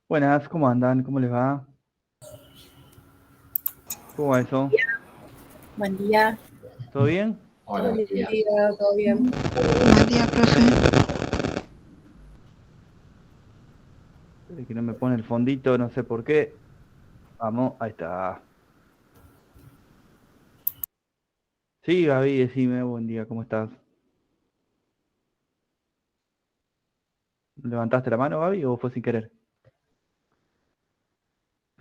Buenas, ¿cómo andan? ¿Cómo les va? ¿Cómo va eso? Buen día. ¿Todo bien? Hola, Buen María. día, ¿todo bien? Buen día, profe. Espere que no me pone el fondito, no sé por qué. Vamos, ahí está. Sí, Gaby, decime, buen día, ¿cómo estás? ¿Levantaste la mano, Gaby, o fue sin querer?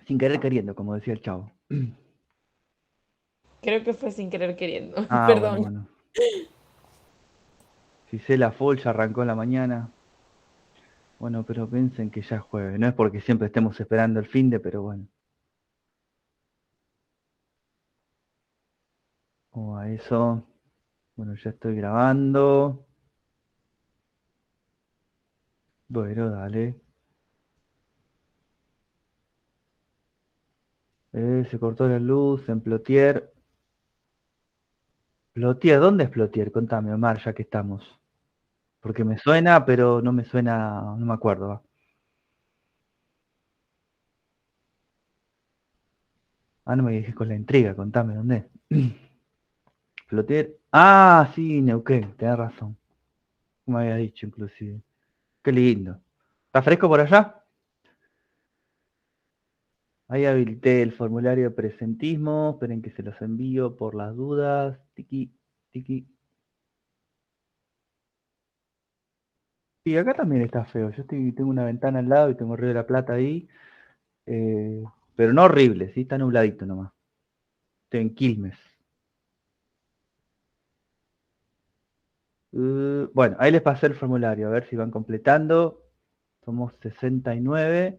Sin querer queriendo, como decía el chavo. Creo que fue sin querer queriendo. Ah, bueno, Perdón. bueno. Si sé la full ya arrancó en la mañana. Bueno, pero piensen que ya es jueves. No es porque siempre estemos esperando el finde, pero bueno. ¿Cómo va eso? Bueno, ya estoy grabando. Bueno, dale. Se cortó la luz en Plotier. Plotier, ¿dónde es Plotier? Contame, Omar, ya que estamos. Porque me suena, pero no me suena, no me acuerdo. Va. Ah, no me dije con la intriga, contame, ¿dónde es? Plotier. Ah, sí, Neuquén, tenés razón. Me había dicho, inclusive. Qué lindo. ¿Está fresco por allá? Ahí habilité el formulario de presentismo. Esperen que se los envío por las dudas. Tiki, tiki. Sí, acá también está feo. Tengo una ventana al lado y tengo Río de la Plata ahí. eh, pero no horrible, sí, está nubladito nomás. Estoy en Quilmes. Bueno, ahí les pasé el formulario, a ver si van completando. Somos 69.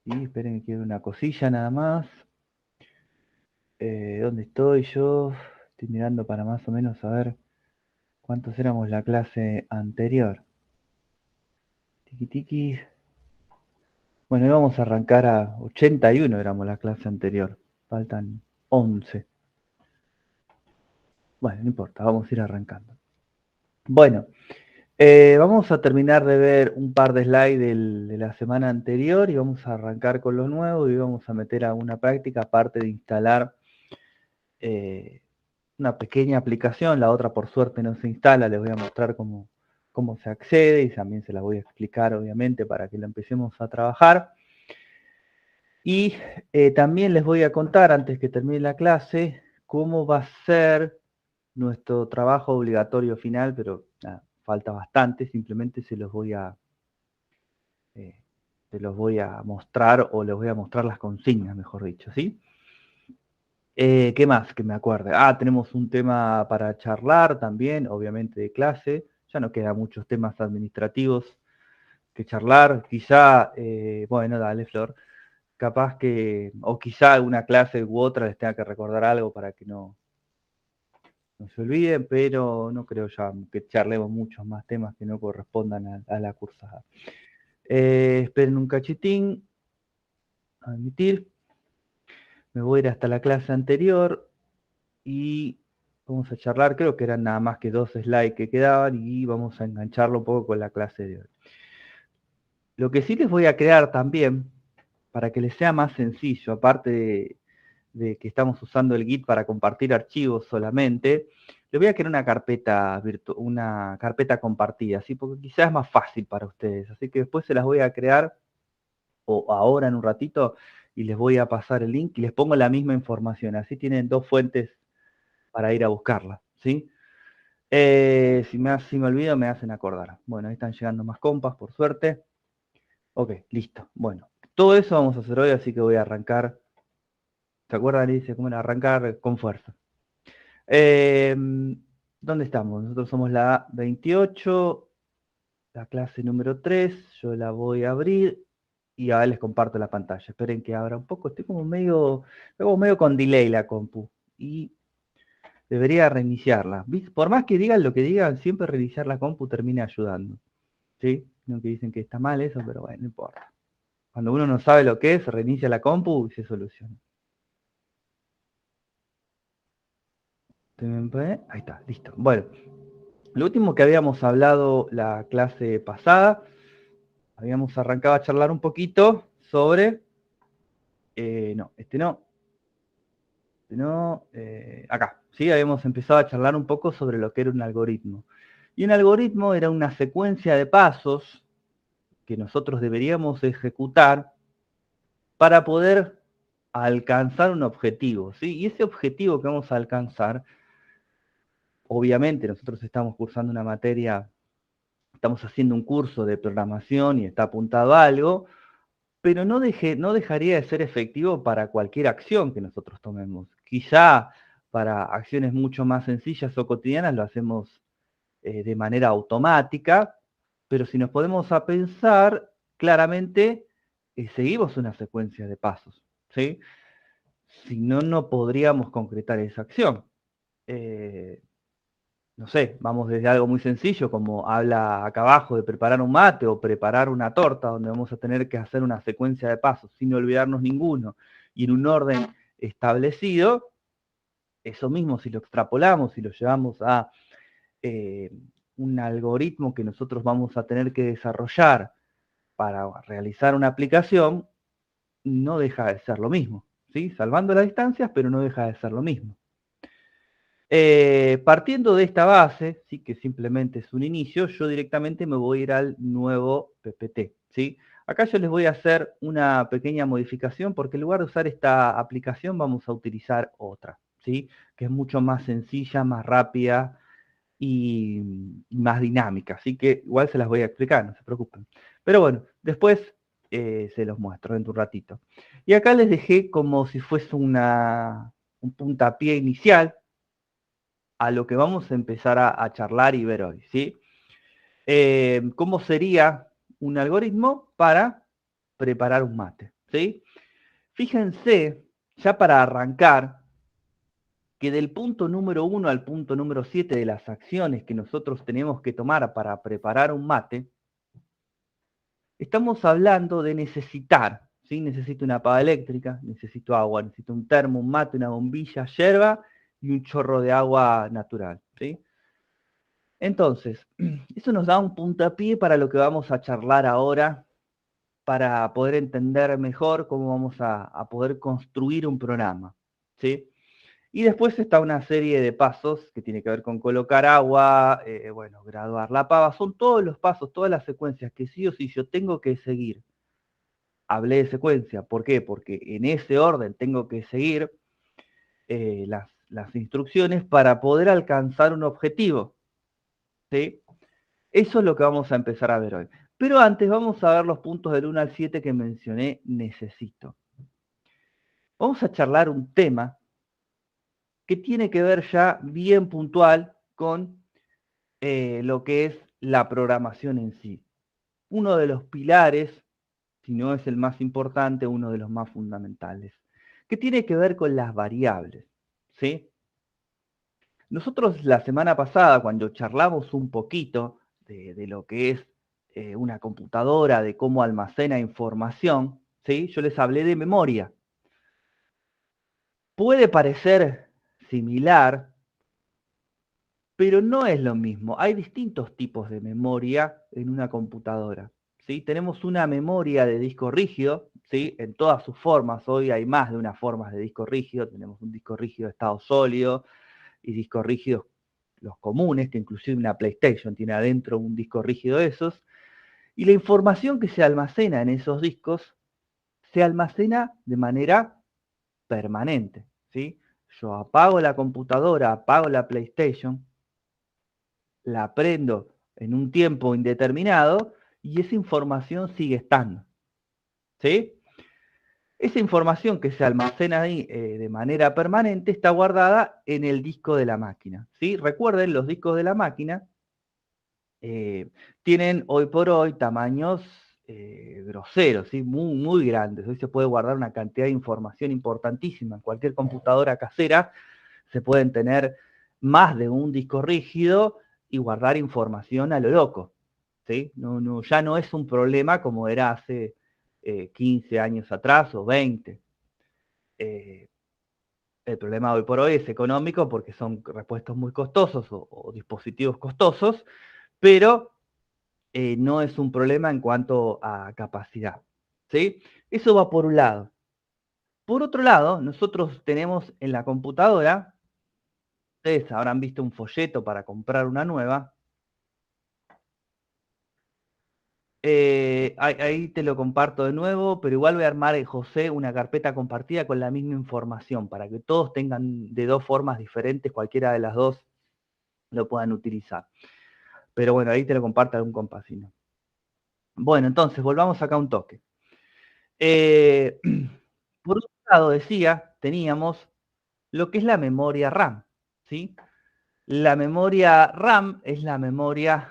Y esperen que quede una cosilla nada más. ¿Dónde estoy yo? Estoy mirando para más o menos saber cuántos éramos la clase anterior. Tiki tiki. Bueno, íbamos a arrancar a 81, éramos la clase anterior. Faltan 11. Bueno, no importa, vamos a ir arrancando. Bueno, vamos a terminar de ver un par de slides de la semana anterior y vamos a arrancar con lo nuevo y vamos a meter a una práctica, aparte de instalar una pequeña aplicación, la otra por suerte no se instala, les voy a mostrar cómo se accede y también se las voy a explicar obviamente para que lo empecemos a trabajar. Y también les voy a contar, antes que termine la clase, cómo va a ser nuestro trabajo obligatorio final, pero nada, falta bastante, simplemente se los voy a mostrar o les voy a mostrar las consignas, mejor dicho, ¿sí? ¿Qué más que me acuerde? Tenemos un tema para charlar también, obviamente de clase, ya no quedan muchos temas administrativos que charlar, quizá, bueno, dale Flor, capaz que, o quizá una clase u otra les tenga que recordar algo para que no se olviden, pero no creo ya que charlemos muchos más temas que no correspondan a la cursada. Esperen un cachitín, admitir, me voy a ir hasta la clase anterior y vamos a charlar, creo que eran nada más que 2 slides que quedaban y vamos a engancharlo un poco con la clase de hoy. Lo que sí les voy a crear también, para que les sea más sencillo, aparte de que estamos usando el Git para compartir archivos solamente, le voy a crear una carpeta compartida, ¿sí? Porque quizás es más fácil para ustedes. Así que después se las voy a crear, o ahora en un ratito, y les voy a pasar el link y les pongo la misma información. Así tienen 2 fuentes para ir a buscarla, ¿sí? Si me olvido, me hacen acordar. Bueno, ahí están llegando más compas, por suerte. Ok, listo. Bueno, todo eso vamos a hacer hoy, así que voy a arrancar. ¿Se acuerdan? Dice cómo era arrancar con fuerza. ¿Dónde estamos? Nosotros somos la 28, la clase número 3. Yo la voy a abrir y ahora les comparto la pantalla. Esperen que abra un poco. Estoy como medio con delay la compu. Y debería reiniciarla. Por más que digan lo que digan, siempre reiniciar la compu termina ayudando. ¿Sí? No que dicen que está mal eso, pero bueno, no importa. Cuando uno no sabe lo que es, reinicia la compu y se soluciona. Ahí está, listo. Bueno, lo último que habíamos hablado la clase pasada habíamos arrancado a charlar un poquito sobre... acá, ¿sí? Habíamos empezado a charlar un poco sobre lo que era un algoritmo. Y un algoritmo era una secuencia de pasos que nosotros deberíamos ejecutar para poder alcanzar un objetivo, ¿sí? Y ese objetivo que vamos a alcanzar, obviamente nosotros estamos cursando una materia, estamos haciendo un curso de programación y está apuntado a algo, pero no dejaría de ser efectivo para cualquier acción que nosotros tomemos. Quizá para acciones mucho más sencillas o cotidianas lo hacemos de manera automática, pero si nos podemos a pensar, claramente seguimos una secuencia de pasos, ¿sí? Si no, no podríamos concretar esa acción. No sé, vamos desde algo muy sencillo, como habla acá abajo de preparar un mate o preparar una torta, donde vamos a tener que hacer una secuencia de pasos sin olvidarnos ninguno y en un orden establecido. Eso mismo, si lo extrapolamos y lo llevamos a un algoritmo que nosotros vamos a tener que desarrollar para realizar una aplicación, no deja de ser lo mismo, ¿sí? Salvando las distancias, pero no deja de ser lo mismo. Partiendo de esta base, ¿sí? Que simplemente es un inicio, yo directamente me voy a ir al nuevo PPT, ¿sí? Acá yo les voy a hacer una pequeña modificación porque en lugar de usar esta aplicación vamos a utilizar otra, ¿sí? Que es mucho más sencilla, más rápida y más dinámica. Así que igual se las voy a explicar, no se preocupen. Pero bueno, después se los muestro dentro de un ratito. Y acá les dejé como si fuese un puntapié inicial a lo que vamos a empezar a charlar y ver hoy, ¿sí? ¿Cómo sería un algoritmo para preparar un mate? ¿Sí? Fíjense, ya para arrancar, que del punto número 1 al punto número 7 de las acciones que nosotros tenemos que tomar para preparar un mate, estamos hablando de necesitar, ¿sí? Necesito una pava eléctrica, necesito agua, necesito un termo, un mate, una bombilla, yerba y un chorro de agua natural, ¿sí? Entonces, eso nos da un puntapié para lo que vamos a charlar ahora, para poder entender mejor cómo vamos a poder construir un programa, ¿sí? Y después está una serie de pasos que tiene que ver con colocar agua, bueno, graduar la pava, son todos los pasos, todas las secuencias que sí o sí yo tengo que seguir. Hablé de secuencia, ¿por qué? Porque en ese orden tengo que seguir las instrucciones para poder alcanzar un objetivo, ¿sí? Eso es lo que vamos a empezar a ver hoy. Pero antes vamos a ver los puntos del 1 al 7 que mencioné, necesito. Vamos a charlar un tema que tiene que ver ya bien puntual con lo que es la programación en sí. Uno de los pilares, si no es el más importante, uno de los más fundamentales, que tiene que ver con las variables, ¿sí? Nosotros la semana pasada, cuando charlamos un poquito de lo que es una computadora, de cómo almacena información, ¿sí? Yo les hablé de memoria. Puede parecer similar, pero no es lo mismo. Hay distintos tipos de memoria en una computadora, ¿sí? Tenemos una memoria de disco rígido, ¿sí? En todas sus formas. Hoy hay más de unas formas de disco rígido. Tenemos un disco rígido de estado sólido y discos rígidos los comunes, que inclusive una PlayStation tiene adentro un disco rígido de esos. Y la información que se almacena en esos discos se almacena de manera permanente, ¿sí? Yo apago la computadora, apago la PlayStation, la prendo en un tiempo indeterminado y esa información sigue estando, ¿sí? Esa información que se almacena ahí de manera permanente está guardada en el disco de la máquina, ¿sí? Recuerden, los discos de la máquina tienen hoy por hoy tamaños groseros, ¿sí? Muy, muy grandes. Hoy se puede guardar una cantidad de información importantísima. En cualquier computadora casera se pueden tener más de un disco rígido y guardar información a lo loco, ¿sí? Ya no es un problema como era hace 15 años atrás o 20. El problema hoy por hoy es económico porque son repuestos muy costosos o dispositivos costosos, pero no es un problema en cuanto a capacidad, ¿sí? Eso va por un lado. Por otro lado, nosotros tenemos en la computadora, ustedes habrán visto un folleto para comprar una nueva. Ahí te lo comparto de nuevo, pero igual voy a armar, José, una carpeta compartida con la misma información para que todos tengan de dos formas diferentes, cualquiera de las dos lo puedan utilizar. Pero bueno, ahí te lo comparto algún compasino. Bueno, entonces, volvamos acá un toque. Por otro lado, decía, teníamos lo que es la memoria RAM, ¿sí? La memoria RAM es la memoria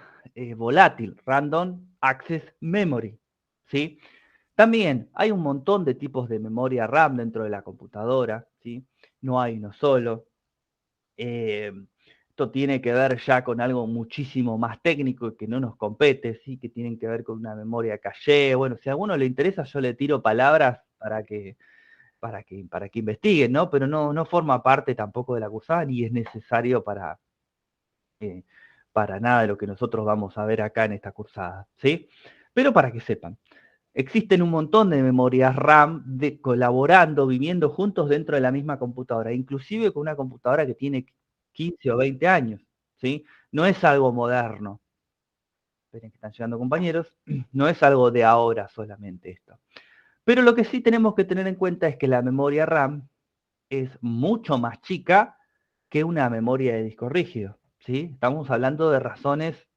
volátil, Random Access Memory, ¿sí? También hay un montón de tipos de memoria RAM dentro de la computadora, ¿sí? No hay uno solo. Esto tiene que ver ya con algo muchísimo más técnico que no nos compete, ¿sí? Que tienen que ver con una memoria caché. Bueno, si a alguno le interesa, yo le tiro palabras para que investiguen, ¿no? Pero no forma parte tampoco de la cursada ni es necesario para nada de lo que nosotros vamos a ver acá en esta cursada, ¿sí? Pero para que sepan, existen un montón de memorias RAM colaborando, viviendo juntos dentro de la misma computadora, inclusive con una computadora que tiene 15 o 20 años, ¿sí? No es algo moderno. Esperen que están llegando compañeros. No es algo de ahora solamente esto. Pero lo que sí tenemos que tener en cuenta es que la memoria RAM es mucho más chica que una memoria de disco rígido, ¿sí? Estamos hablando de razones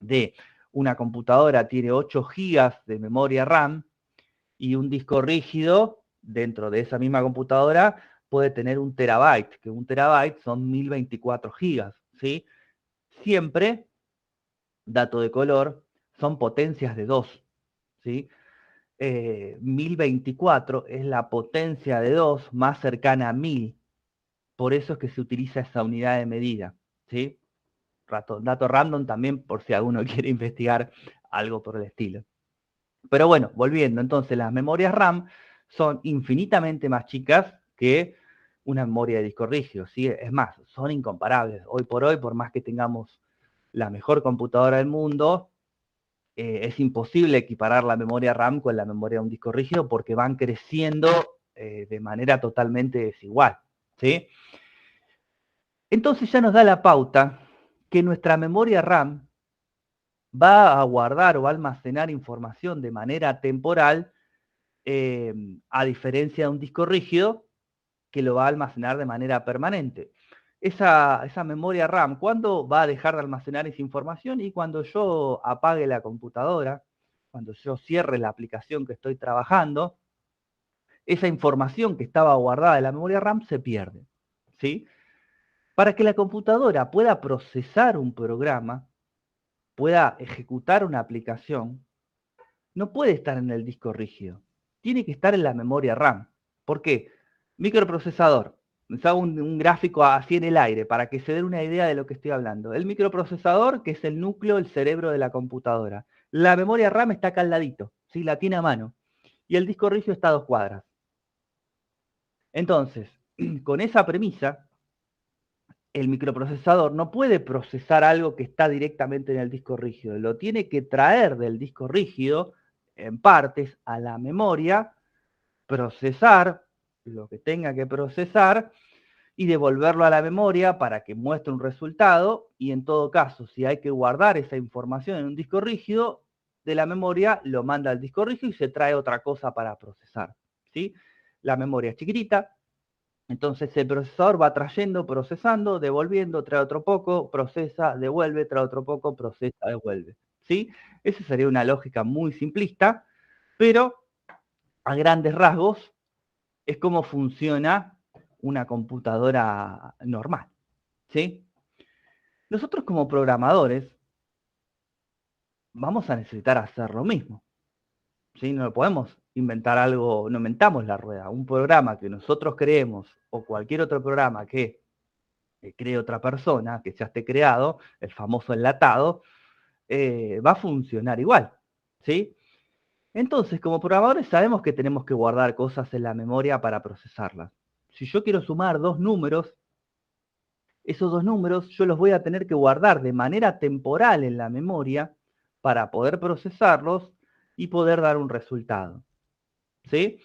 de una computadora tiene 8 GB de memoria RAM y un disco rígido dentro de esa misma computadora puede tener 1 terabyte, que 1 terabyte son 1024 GB, ¿sí? Siempre, dato de color, son potencias de 2, ¿sí? 1024 es la potencia de 2 más cercana a 1000, por eso es que se utiliza esa unidad de medida, ¿sí? Dato random también por si alguno quiere investigar algo por el estilo. Pero bueno, volviendo, entonces las memorias RAM son infinitamente más chicas que una memoria de disco rígido, ¿sí? Es más, son incomparables. Hoy, por más que tengamos la mejor computadora del mundo, es imposible equiparar la memoria RAM con la memoria de un disco rígido porque van creciendo de manera totalmente desigual, ¿sí? Entonces ya nos da la pauta que nuestra memoria RAM va a guardar o a almacenar información de manera temporal, a diferencia de un disco rígido que lo va a almacenar de manera permanente. Esa memoria RAM, ¿cuándo va a dejar de almacenar esa información? Y cuando yo apague la computadora, cuando yo cierre la aplicación que estoy trabajando, esa información que estaba guardada en la memoria RAM se pierde, ¿sí? Para que la computadora pueda procesar un programa, pueda ejecutar una aplicación, no puede estar en el disco rígido, tiene que estar en la memoria RAM. ¿Por qué? Microprocesador. Les hago un gráfico así en el aire para que se den una idea de lo que estoy hablando. El microprocesador, que es el núcleo, el cerebro de la computadora. La memoria RAM está acá al ladito, ¿sí? La tiene a mano. Y el disco rígido está a 2 cuadras. Entonces, con esa premisa, el microprocesador no puede procesar algo que está directamente en el disco rígido. Lo tiene que traer del disco rígido en partes a la memoria, procesar lo que tenga que procesar y devolverlo a la memoria para que muestre un resultado. Y en todo caso, si hay que guardar esa información en un disco rígido, de la memoria lo manda al disco rígido y se trae otra cosa para procesar, ¿sí? La memoria es chiquitita, entonces el procesador va trayendo, procesando, devolviendo, trae otro poco, procesa, devuelve, trae otro poco, procesa, devuelve, ¿sí? Esa sería una lógica muy simplista, pero a grandes rasgos es como funciona una computadora normal, ¿sí? Nosotros como programadores vamos a necesitar hacer lo mismo, ¿sí? No podemos inventar algo, no inventamos la rueda. Un programa que nosotros creemos o cualquier otro programa que cree otra persona, que ya esté creado, el famoso enlatado, va a funcionar igual, ¿sí? Entonces, como programadores sabemos que tenemos que guardar cosas en la memoria para procesarlas. Si yo quiero sumar 2 números, esos 2 números yo los voy a tener que guardar de manera temporal en la memoria para poder procesarlos y poder dar un resultado. ¿Sí?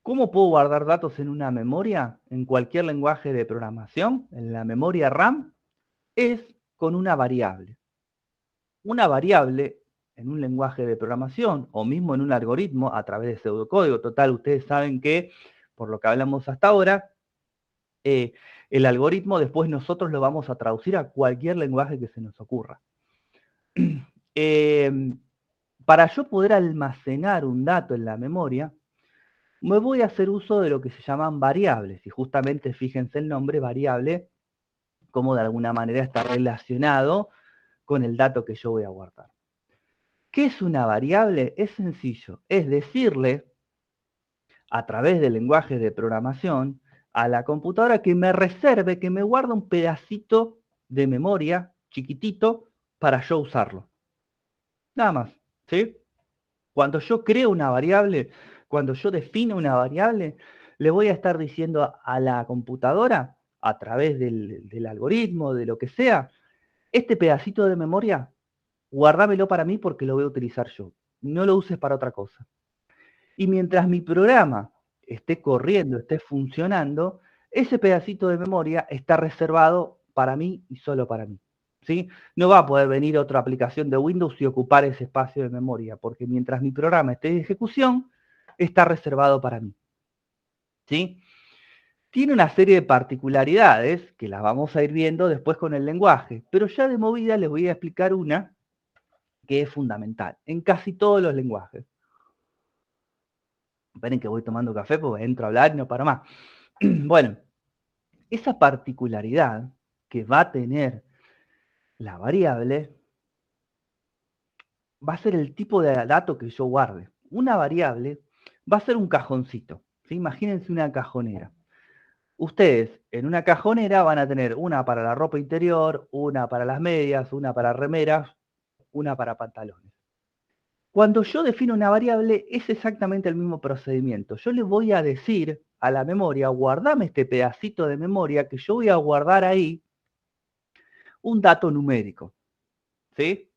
¿Cómo puedo guardar datos en una memoria? En cualquier lenguaje de programación, en la memoria RAM, es con una variable. Una variable en un lenguaje de programación o mismo en un algoritmo a través de pseudocódigo. Total, ustedes saben que, por lo que hablamos hasta ahora, el algoritmo después nosotros lo vamos a traducir a cualquier lenguaje que se nos ocurra. Para yo poder almacenar un dato en la memoria, me voy a hacer uso de lo que se llaman variables. Y justamente fíjense el nombre, variable, como de alguna manera está relacionado con el dato que yo voy a guardar. ¿Qué es una variable? Es sencillo, es decirle a través del lenguaje de programación a la computadora que me reserve, que me guarde un pedacito de memoria chiquitito para yo usarlo. Nada más, ¿sí? Cuando yo creo una variable, cuando yo defino una variable, le voy a estar diciendo a la computadora, a través del algoritmo, de lo que sea, este pedacito de memoria, guárdamelo para mí porque lo voy a utilizar yo. No lo uses para otra cosa. Y mientras mi programa esté corriendo, esté funcionando, ese pedacito de memoria está reservado para mí y solo para mí. ¿Sí? No va a poder venir otra aplicación de Windows y ocupar ese espacio de memoria, porque mientras mi programa esté en ejecución, está reservado para mí. ¿Sí? Tiene una serie de particularidades que las vamos a ir viendo después con el lenguaje, pero ya de movida les voy a explicar una que es fundamental en casi todos los lenguajes. Esperen que voy tomando café porque entro a hablar y no paro más. Bueno, esa particularidad que va a tener la variable va a ser el tipo de dato que yo guarde. Una variable va a ser un cajoncito. ¿Sí? Imagínense una cajonera. Ustedes en una cajonera van a tener una para la ropa interior, una para las medias, una para remeras, una para pantalones. Cuando yo defino una variable es exactamente el mismo procedimiento. Yo le voy a decir a la memoria, guardame este pedacito de memoria que yo voy a guardar ahí un dato numérico. ¿Sí?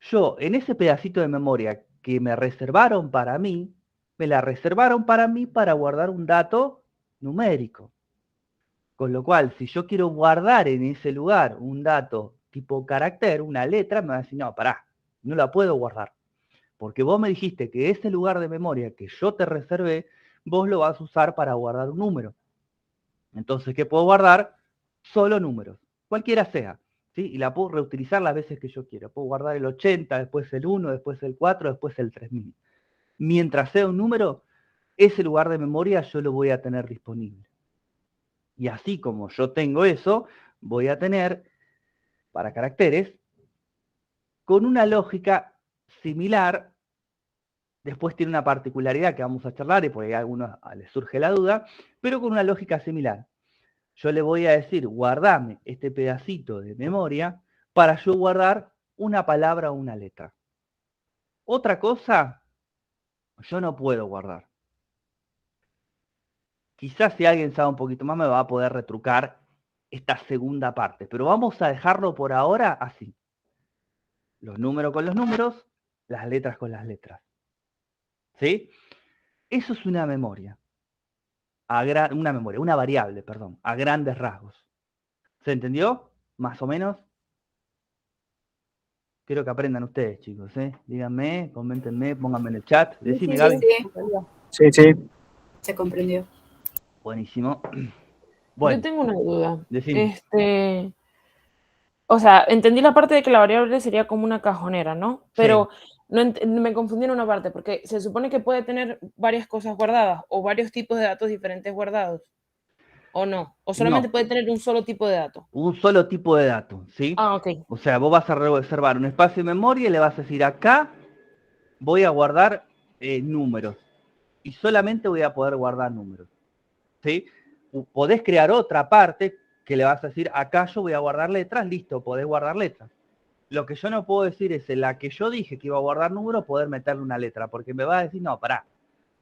Yo en ese pedacito de memoria que me reservaron para mí, me la reservaron para mí para guardar un dato numérico. Con lo cual, si yo quiero guardar en ese lugar un dato tipo carácter, una letra, me va a decir, no, pará, no la puedo guardar. Porque vos me dijiste que ese lugar de memoria que yo te reservé, vos lo vas a usar para guardar un número. Entonces, ¿qué puedo guardar? Solo números, cualquiera sea. ¿Sí? Y la puedo reutilizar las veces que yo quiera. Puedo guardar el 80, después el 1, después el 4, después el 3000. Mientras sea un número, ese lugar de memoria yo lo voy a tener disponible. Y así como yo tengo eso, voy a tener, para caracteres, con una lógica similar. Después tiene una particularidad que vamos a charlar y por ahí a algunos les surge la duda, pero con una lógica similar. Yo le voy a decir, guardame este pedacito de memoria para yo guardar una palabra o una letra. Otra cosa, yo no puedo guardar. Quizás si alguien sabe un poquito más me va a poder retrucar esta segunda parte, pero vamos a dejarlo por ahora así. Los números con los números, las letras con las letras. ¿Sí? Eso es una memoria. Una variable, perdón, a grandes rasgos. ¿Se entendió? Más o menos. Quiero que aprendan ustedes, chicos, ¿eh? Díganme, coméntenme, pónganme en el chat. Decime, Gaby. Sí, Sí. se comprendió. Buenísimo. Yo Bueno, tengo una duda. decime. O sea, entendí la parte de que la variable sería como una cajonera, ¿no? Pero Sí. no me confundí en una parte, porque se supone que puede tener varias cosas guardadas o varios tipos de datos diferentes guardados. ¿O no? ¿O solamente No, puede tener un solo tipo de dato? un solo tipo de dato, ¿sí? Ah, ok. O sea, vos vas a reservar un espacio de memoria y le vas a decir, acá voy a guardar números. Y solamente voy a poder guardar números. ¿Sí? Podés crear otra parte que le vas a decir, acá yo voy a guardar letras, listo, podés guardar letras. Lo que yo no puedo decir es, en la que yo dije que iba a guardar números, poder meterle una letra, porque me va a decir, no, pará,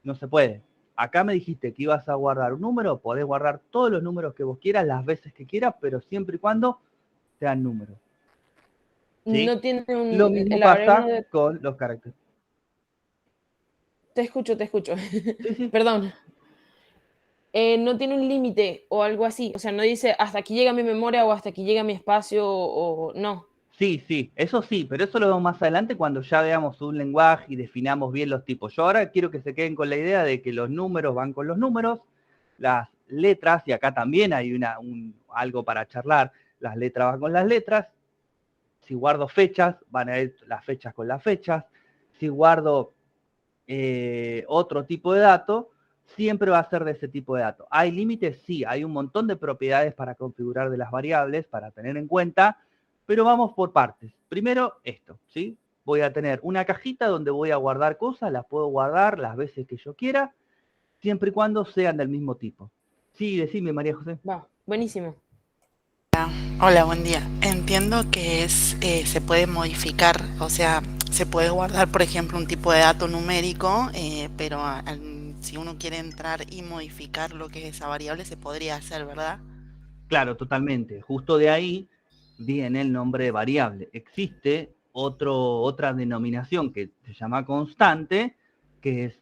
no se puede. Acá me dijiste que ibas a guardar un número, podés guardar todos los números que vos quieras, las veces que quieras, pero siempre y cuando sean números. ¿sí? No tiene Lo mismo la variable pasa con los caracteres. Te escucho. Sí, sí. Perdón. No tiene un límite o algo así. O sea, no dice hasta aquí llega mi memoria o hasta aquí llega mi espacio o no. Sí, eso sí, pero eso lo vemos más adelante cuando ya veamos un lenguaje y definamos bien los tipos. Yo ahora quiero que se queden con la idea de que los números van con los números, las letras, y acá también hay algo para charlar, las letras van con las letras. Si guardo fechas, van a ir las fechas con las fechas. Si guardo otro tipo de dato, siempre va a ser de ese tipo de dato. ¿Hay límites? Sí, hay un montón de propiedades para configurar de las variables, para tener en cuenta, pero vamos por partes. Primero, esto, ¿sí? Voy a tener una cajita donde voy a guardar cosas, las puedo guardar las veces que yo quiera, siempre y cuando sean del mismo tipo. Sí, decime, María José. Va, buenísimo. Hola, buen día. Entiendo que se puede modificar, o sea, se puede guardar, por ejemplo, un tipo de dato numérico, pero si uno quiere entrar y modificar lo que es esa variable, se podría hacer, ¿verdad? Claro, totalmente. Justo de ahí viene el nombre de variable. Existe otra denominación que se llama constante, que es,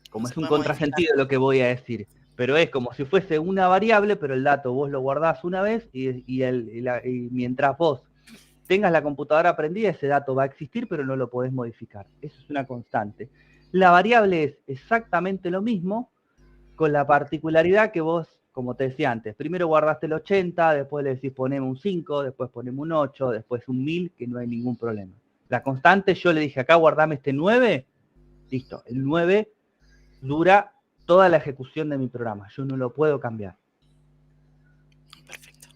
como Se es un puede modificar. contrasentido lo que voy a decir, pero es como si fuese una variable, pero el dato vos lo guardás una vez y mientras vos tengas la computadora prendida, ese dato va a existir, pero no lo podés modificar. Eso es una constante. La variable es exactamente lo mismo, con la particularidad que vos, como te decía antes, primero guardaste el 80, después le decís poneme un 5, después poneme un 8, después un 1000, que no hay ningún problema. La constante, yo le dije acá, guardame este 9, listo, el 9 dura toda la ejecución de mi programa, yo no lo puedo cambiar. Perfecto.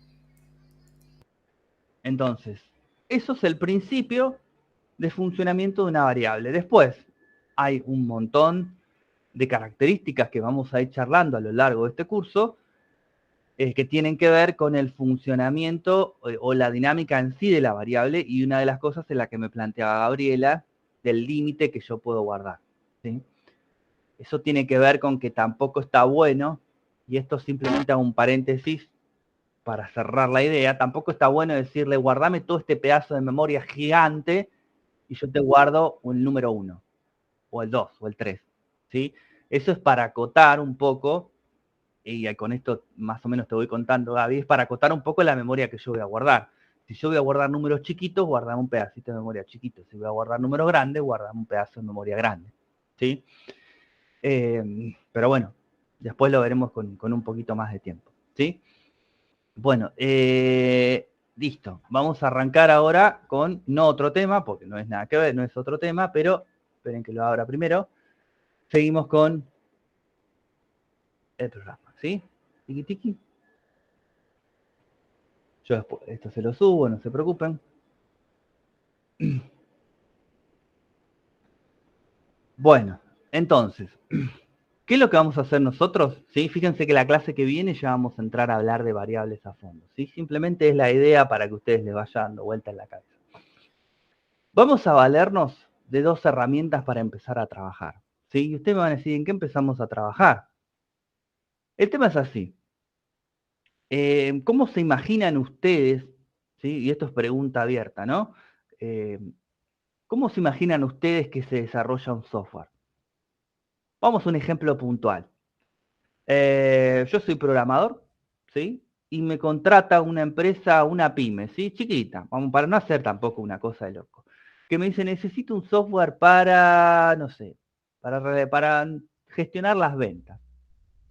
Entonces, eso es el principio de funcionamiento de una variable. Después, hay un montón de características que vamos a ir charlando a lo largo de este curso, que tienen que ver con el funcionamiento o la dinámica en sí de la variable, y una de las cosas es la que me planteaba Gabriela, del límite que yo puedo guardar, ¿sí? Eso tiene que ver con que tampoco está bueno, y esto simplemente hago un paréntesis para cerrar la idea, tampoco está bueno decirle guardame todo este pedazo de memoria gigante y yo te guardo el número 1, o el 2, o el 3, ¿sí? Eso es para acotar un poco, y con esto más o menos te voy contando, Gaby, es para acotar un poco la memoria que yo voy a guardar. Si yo voy a guardar números chiquitos, guardame un pedacito de memoria chiquito. Si voy a guardar números grandes, guardame un pedazo de memoria grande, ¿sí? Pero bueno, después lo veremos con un poquito más de tiempo, ¿sí? Bueno, listo. Vamos a arrancar ahora con, no otro tema, porque no es nada que ver, no es otro tema, pero esperen que lo abra primero. Seguimos con el programa, ¿sí? Tiki tiki. Yo después, esto se lo subo, no se preocupen. Bueno, entonces, ¿qué es lo que vamos a hacer nosotros? ¿Sí? Fíjense que la clase que viene ya vamos a entrar a hablar de variables a fondo, ¿sí? Simplemente es la idea para que ustedes les vaya dando vuelta en la cabeza. Vamos a valernos de dos herramientas para empezar a trabajar, ¿sí? Y ustedes me van a decir, ¿en qué empezamos a trabajar? El tema es así. ¿Cómo se imaginan ustedes, ¿sí? Y esto es pregunta abierta, ¿no? ¿Cómo se imaginan ustedes que se desarrolla un software? Vamos a un ejemplo puntual. Yo soy programador, ¿sí? Y me contrata una empresa, una pyme, ¿sí? Chiquita, vamos, para no hacer tampoco una cosa de loco. Que me dice, necesito un software para, no sé, para gestionar las ventas.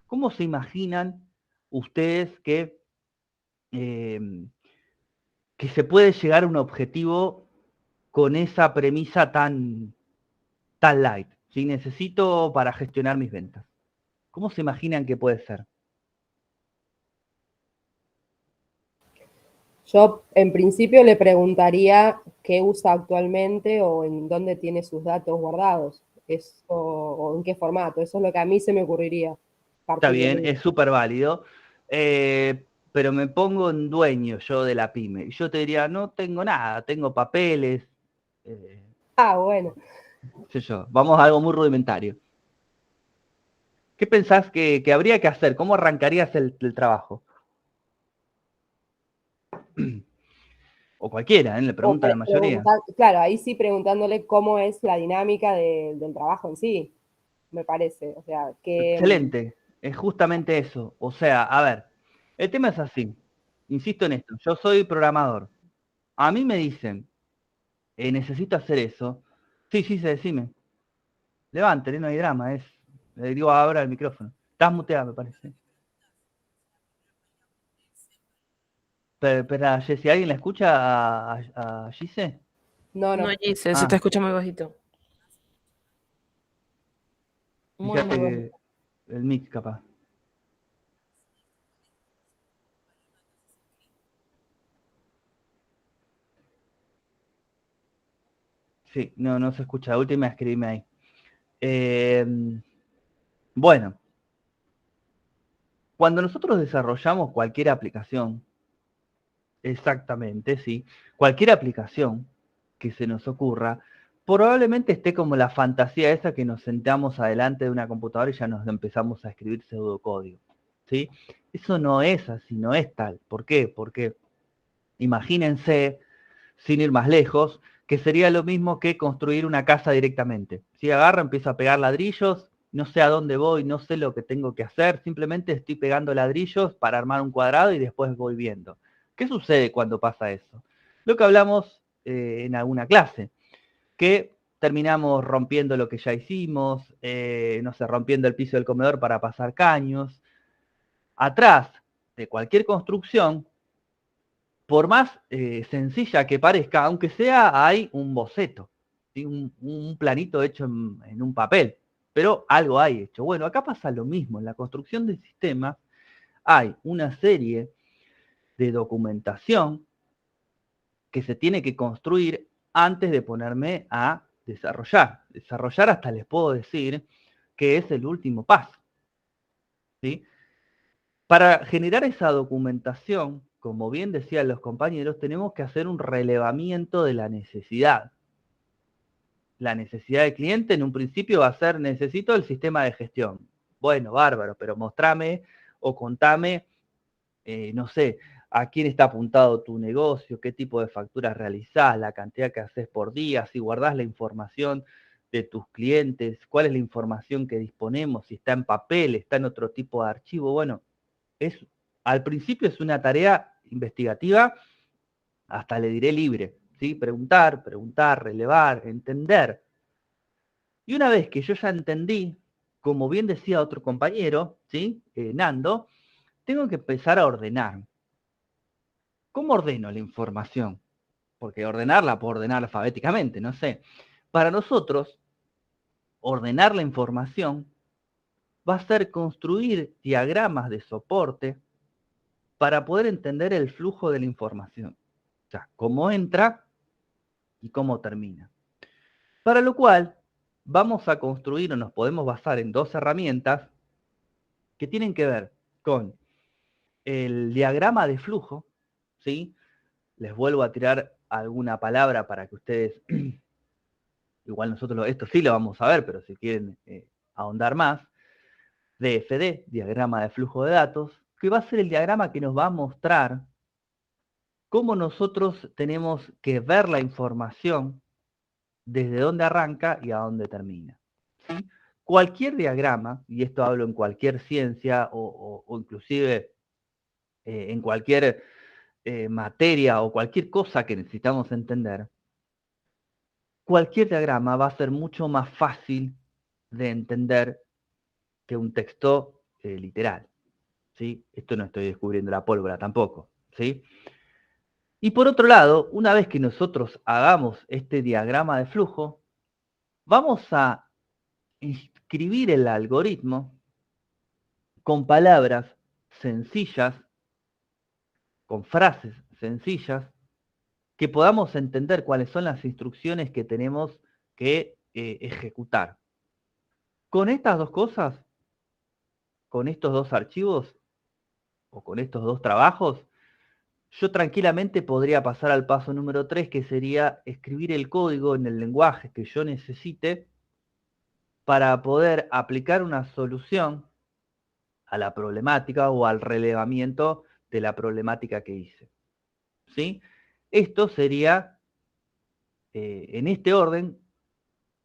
¿Cómo se imaginan ustedes que se puede llegar a un objetivo con esa premisa tan light? ¿Sí? Necesito para gestionar mis ventas. ¿Cómo se imaginan que puede ser? Yo, en principio, le preguntaría qué usa actualmente o en dónde tiene sus datos guardados, o en qué formato. Eso es lo que a mí se me ocurriría. Está bien, es súper válido, pero me pongo en dueño yo de la pyme. Y yo te diría, no tengo nada, tengo papeles. Bueno. Vamos a algo muy rudimentario. ¿Qué pensás que habría que hacer? ¿Cómo arrancarías el trabajo? O cualquiera, le pregunta a la mayoría. Claro, ahí sí preguntándole cómo es la dinámica del trabajo en sí, me parece. O sea, que... Excelente, es justamente eso. O sea, a ver, el tema es así. Insisto en esto, yo soy programador. A mí me dicen, necesito hacer eso. Sí, decime. Levántale, no hay drama. Le digo ahora el micrófono. Estás muteado, me parece. Pero Jessy, ¿alguien la escucha a Gise? No. No, Gise, se te escucha muy bajito. Fíjate que el mic capaz. Sí, no se escucha. La última escribime ahí. Bueno, cuando nosotros desarrollamos cualquier aplicación, exactamente, sí, cualquier aplicación que se nos ocurra, probablemente esté como la fantasía esa que nos sentamos adelante de una computadora y ya nos empezamos a escribir pseudocódigo, ¿sí? Eso no es así, no es tal. ¿Por qué? Porque imagínense, sin ir más lejos, que sería lo mismo que construir una casa directamente. Si agarro, empiezo a pegar ladrillos, no sé a dónde voy, no sé lo que tengo que hacer, simplemente estoy pegando ladrillos para armar un cuadrado y después voy viendo. ¿Qué sucede cuando pasa eso? Lo que hablamos en alguna clase, que terminamos rompiendo lo que ya hicimos, no sé, rompiendo el piso del comedor para pasar caños. Atrás de cualquier construcción, por más sencilla que parezca, aunque sea, hay un boceto, ¿sí? un planito hecho en un papel, pero algo hay hecho. Bueno, acá pasa lo mismo. En la construcción del sistema hay una serie de documentación que se tiene que construir antes de ponerme a desarrollar. Desarrollar hasta les puedo decir que es el último paso, ¿sí? Para generar esa documentación, como bien decían los compañeros, tenemos que hacer un relevamiento de la necesidad. La necesidad del cliente en un principio va a ser, necesito el sistema de gestión. Bueno, bárbaro, pero mostrame o contame, no sé, a quién está apuntado tu negocio, qué tipo de facturas realizás, la cantidad que haces por día, si guardás la información de tus clientes, cuál es la información que disponemos, si está en papel, está en otro tipo de archivo. Bueno, al principio es una tarea investigativa, hasta le diré libre, ¿sí? Preguntar, relevar, entender. Y una vez que yo ya entendí, como bien decía otro compañero, ¿sí? Nando, tengo que empezar a ordenar. ¿Cómo ordeno la información? Porque ordenarla puedo ordenar alfabéticamente, no sé. Para nosotros, ordenar la información va a ser construir diagramas de soporte para poder entender el flujo de la información. O sea, cómo entra y cómo termina. Para lo cual, vamos a construir o nos podemos basar en dos herramientas que tienen que ver con el diagrama de flujo, ¿sí? Les vuelvo a tirar alguna palabra para que ustedes, igual nosotros esto sí lo vamos a ver, pero si quieren ahondar más, DFD, diagrama de flujo de datos, que va a ser el diagrama que nos va a mostrar cómo nosotros tenemos que ver la información desde dónde arranca y a dónde termina, ¿sí? Cualquier diagrama, y esto hablo en cualquier ciencia o inclusive en cualquier materia o cualquier cosa que necesitamos entender, cualquier diagrama va a ser mucho más fácil de entender que un texto literal, ¿sí? Esto no estoy descubriendo la pólvora tampoco, ¿sí? Y por otro lado, una vez que nosotros hagamos este diagrama de flujo, vamos a escribir el algoritmo con palabras sencillas, con frases sencillas, que podamos entender cuáles son las instrucciones que tenemos que ejecutar. Con estas dos cosas, con estos dos archivos, o con estos dos trabajos, yo tranquilamente podría pasar al paso número 3, que sería escribir el código en el lenguaje que yo necesite para poder aplicar una solución a la problemática o al relevamiento de la problemática que hice, ¿sí? Esto sería, en este orden,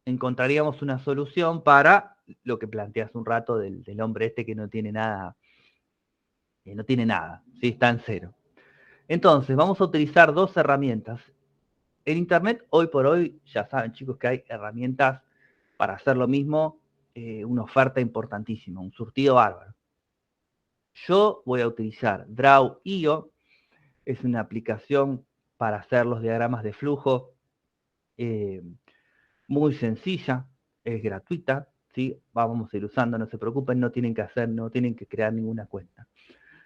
encontraríamos una solución para lo que planteé hace un rato del hombre este que no tiene nada, ¿sí? Está en cero. Entonces, vamos a utilizar dos herramientas. En Internet, hoy por hoy, ya saben, chicos, que hay herramientas para hacer lo mismo, una oferta importantísima, un surtido bárbaro. Yo voy a utilizar Draw.io, es una aplicación para hacer los diagramas de flujo, muy sencilla, es gratuita, ¿sí? Vamos a ir usando, no se preocupen, no tienen que crear ninguna cuenta.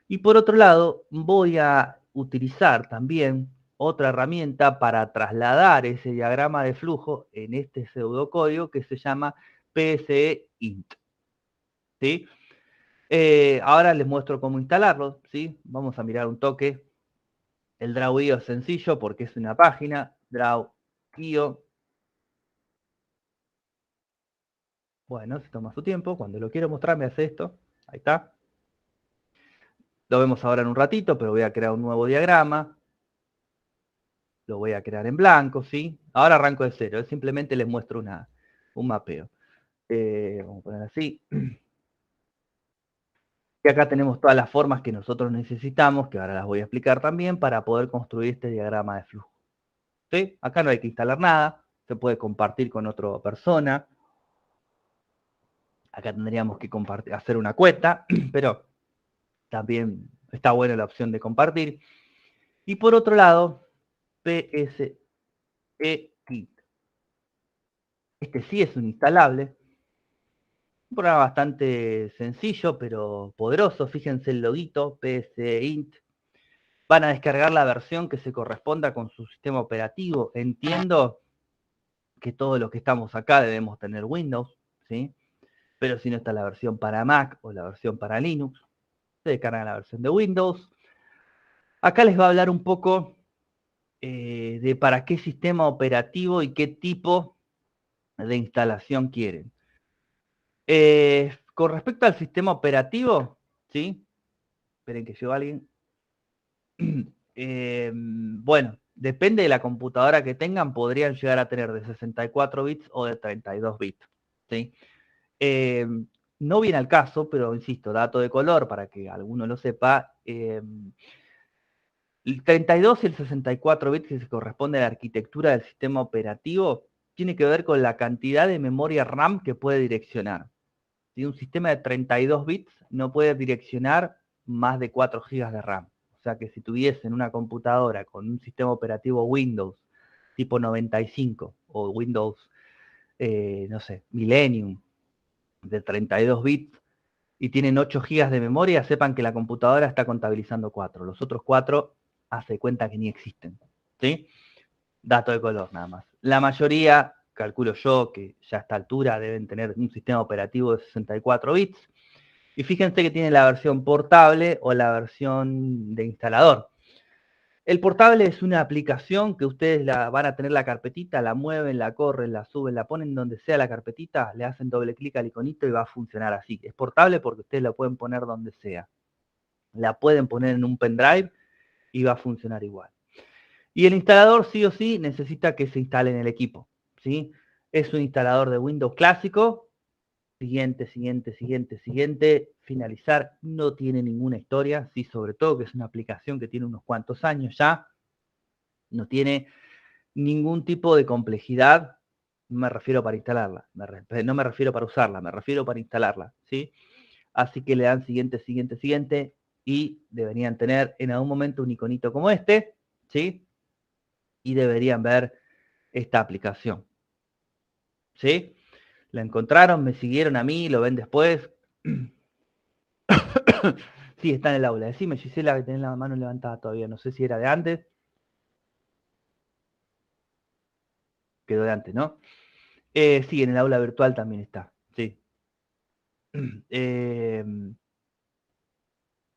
Y por otro lado, voy a utilizar también otra herramienta para trasladar ese diagrama de flujo en este pseudocódigo que se llama PSEInt, ¿sí? Ahora les muestro cómo instalarlo, ¿sí? Vamos a mirar un toque. El Draw.io es sencillo porque es una página, Draw.io. Bueno, se toma su tiempo. Cuando lo quiero mostrar me hace esto. Ahí está. Lo vemos ahora en un ratito, pero voy a crear un nuevo diagrama. Lo voy a crear en blanco, ¿sí? Ahora arranco de cero. Simplemente les muestro un mapeo. Vamos a poner así. Y acá tenemos todas las formas que nosotros necesitamos, que ahora las voy a explicar también, para poder construir este diagrama de flujo. ¿Sí? Acá no hay que instalar nada. Se puede compartir con otra persona. Acá tendríamos que hacer una cuenta, pero también está buena la opción de compartir. Y por otro lado, PSEKit. Este sí es un instalable. Un programa bastante sencillo, pero poderoso. Fíjense el loguito, PSEInt. Van a descargar la versión que se corresponda con su sistema operativo. Entiendo que todos los que estamos acá debemos tener Windows, ¿sí? Pero si no está la versión para Mac o la versión para Linux, se descarga la versión de Windows. Acá les va a hablar un poco de para qué sistema operativo y qué tipo de instalación quieren. Con respecto al sistema operativo, ¿sí? Esperen que llegó alguien. Bueno, depende de la computadora que tengan, podrían llegar a tener de 64 bits o de 32 bits, ¿sí? No viene al caso, pero insisto, dato de color para que alguno lo sepa. El 32 y el 64 bits que se corresponde a la arquitectura del sistema operativo tiene que ver con la cantidad de memoria RAM que puede direccionar. Si un sistema de 32 bits no puede direccionar más de 4 GB de RAM. O sea que si tuviesen una computadora con un sistema operativo Windows tipo 95 o Windows, no sé, Millennium de 32 bits y tienen 8 GB de memoria, sepan que la computadora está contabilizando 4. Los otros 4 hace cuenta que ni existen, ¿sí? Dato de color nada más. La mayoría, calculo yo, que ya a esta altura deben tener un sistema operativo de 64 bits. Y fíjense que tiene la versión portable o la versión de instalador. El portable es una aplicación que ustedes van a tener la carpetita, la mueven, la corren, la suben, la ponen donde sea la carpetita, le hacen doble clic al iconito y va a funcionar así. Es portable porque ustedes la pueden poner donde sea. La pueden poner en un pendrive y va a funcionar igual. Y el instalador sí o sí necesita que se instale en el equipo, ¿sí? Es un instalador de Windows clásico. Siguiente, finalizar, no tiene ninguna historia, sí, sobre todo que es una aplicación que tiene unos cuantos años ya, no tiene ningún tipo de complejidad, no me refiero para instalarla, no me refiero para usarla, me refiero para instalarla, ¿sí? Así que le dan siguiente, y deberían tener en algún momento un iconito como este, ¿sí? Y deberían ver esta aplicación, ¿sí? La encontraron, me siguieron a mí, lo ven después. Sí, está en el aula. Decime, Gisela, que tenés la mano levantada todavía. No sé si era de antes. Quedó de antes, ¿no? Sí, en el aula virtual también está. Sí.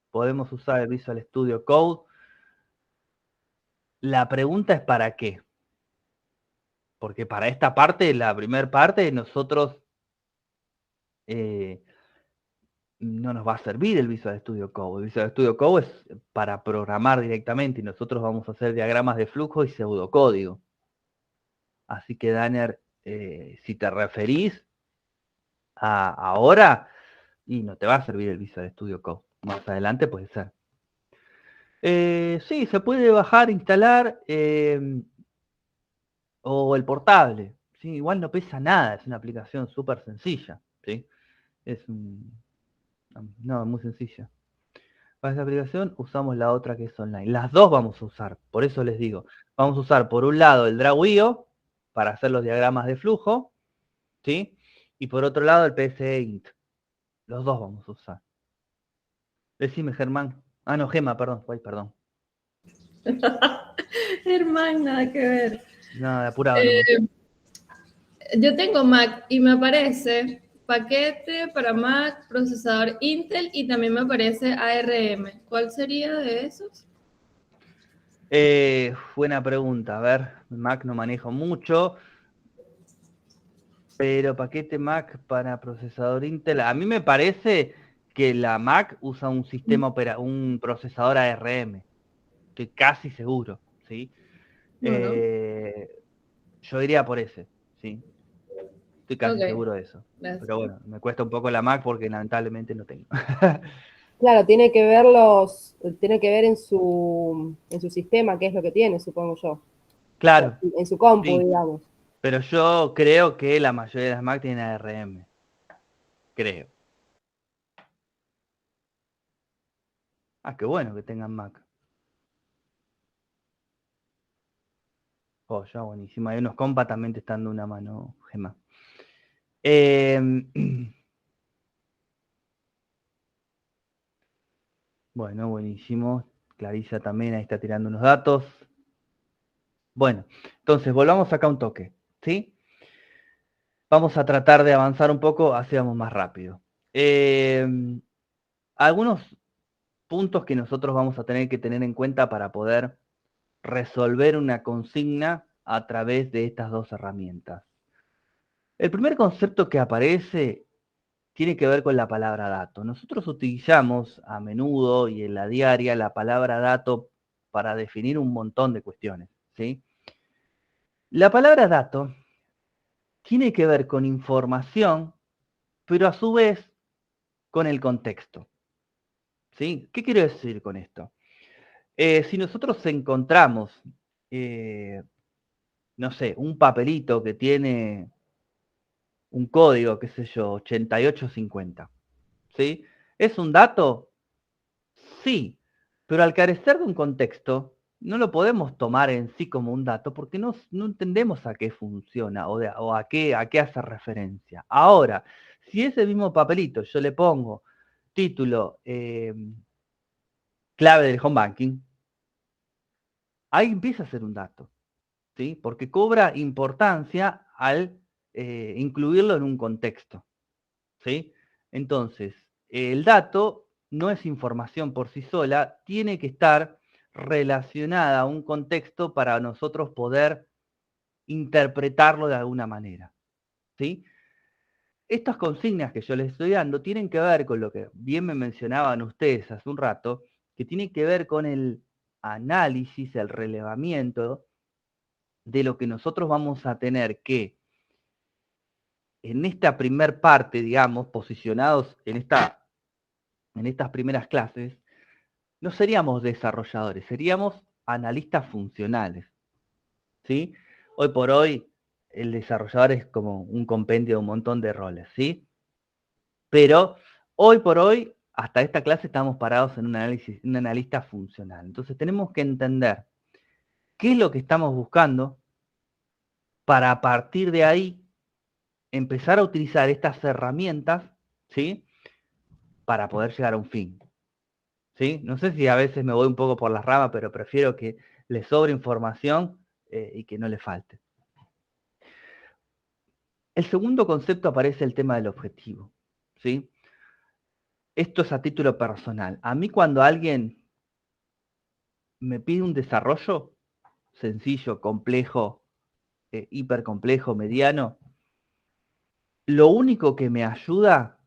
Podemos usar el Visual Studio Code. La pregunta es ¿para qué? Porque para esta parte, la primera parte, nosotros no nos va a servir el Visual Studio Code. El Visual Studio Code es para programar directamente y nosotros vamos a hacer diagramas de flujo y pseudocódigo. Así que, Daniel, si te referís a ahora, y no te va a servir el Visual Studio Code. Más adelante puede ser. Sí, se puede bajar, instalar, o el portable. ¿Sí? Igual no pesa nada, es una aplicación súper sencilla. ¿Sí? No, es muy sencilla. Para esta aplicación usamos la otra que es online. Las dos vamos a usar, por eso les digo. Vamos a usar por un lado el Draw.io para hacer los diagramas de flujo, ¿sí? Y por otro lado el PSE Int. Los dos vamos a usar. Decime, Germán. Ah, no, Gema, perdón. Ay, perdón. Germán, nada que ver. Nada, apurado nomás. Yo tengo Mac y me aparece paquete para Mac, procesador Intel y también me aparece ARM. ¿Cuál sería de esos? Buena pregunta. A ver, Mac no manejo mucho. Pero paquete Mac para procesador Intel. A mí me parece que la Mac usa un sistema un procesador ARM. Estoy casi seguro, ¿sí? Bueno. Yo iría por ese, ¿sí? Estoy casi Ok. seguro de eso. Gracias. Pero bueno, me cuesta un poco la Mac porque lamentablemente no tengo. Claro, tiene que ver en su sistema, qué es lo que tiene, supongo yo. Claro. En su compu, Sí. digamos. Pero yo creo que la mayoría de las Mac tienen ARM. Creo. Ah, qué bueno que tengan Mac. Oh, ya buenísimo. Hay unos compas también te están dando una mano, Gemma. Bueno, buenísimo. Clarisa también ahí está tirando unos datos. Bueno, entonces volvamos acá un toque, ¿sí? Vamos a tratar de avanzar un poco, así vamos más rápido. Algunos puntos que nosotros vamos a tener que tener en cuenta para poder resolver una consigna a través de estas dos herramientas. El primer concepto que aparece tiene que ver con la palabra dato. Nosotros utilizamos a menudo y en la diaria la palabra dato para definir un montón de cuestiones, ¿sí? La palabra dato tiene que ver con información, pero a su vez con el contexto, ¿sí? ¿Qué quiero decir con esto? Si nosotros encontramos, no sé, un papelito que tiene un código, qué sé yo, 8850, ¿sí? ¿Es un dato? Sí, pero al carecer de un contexto, no lo podemos tomar en sí como un dato porque no entendemos a qué funciona o a qué hace referencia. Ahora, si ese mismo papelito yo le pongo título, clave del home banking, ahí empieza a ser un dato, ¿sí? Porque cobra importancia al incluirlo en un contexto, ¿sí? Entonces, el dato no es información por sí sola, tiene que estar relacionada a un contexto para nosotros poder interpretarlo de alguna manera, ¿sí? Estas consignas que yo les estoy dando tienen que ver con lo que bien me mencionaban ustedes hace un rato, que tiene que ver con el análisis, el relevamiento de lo que nosotros vamos a tener que, en esta primer parte, digamos, posicionados en estas primeras clases, no seríamos desarrolladores, seríamos analistas funcionales, ¿sí? Hoy por hoy, el desarrollador es como un compendio de un montón de roles, ¿sí? Pero hoy por hoy, hasta esta clase estamos parados en un analista funcional. Entonces tenemos que entender qué es lo que estamos buscando para a partir de ahí empezar a utilizar estas herramientas, ¿sí? Para poder llegar a un fin. ¿Sí? No sé si a veces me voy un poco por las ramas, pero prefiero que le sobre información y que no le falte. El segundo concepto aparece el tema del objetivo, ¿sí? Esto es a título personal. A mí cuando alguien me pide un desarrollo sencillo, complejo, hipercomplejo, mediano, lo único que me ayuda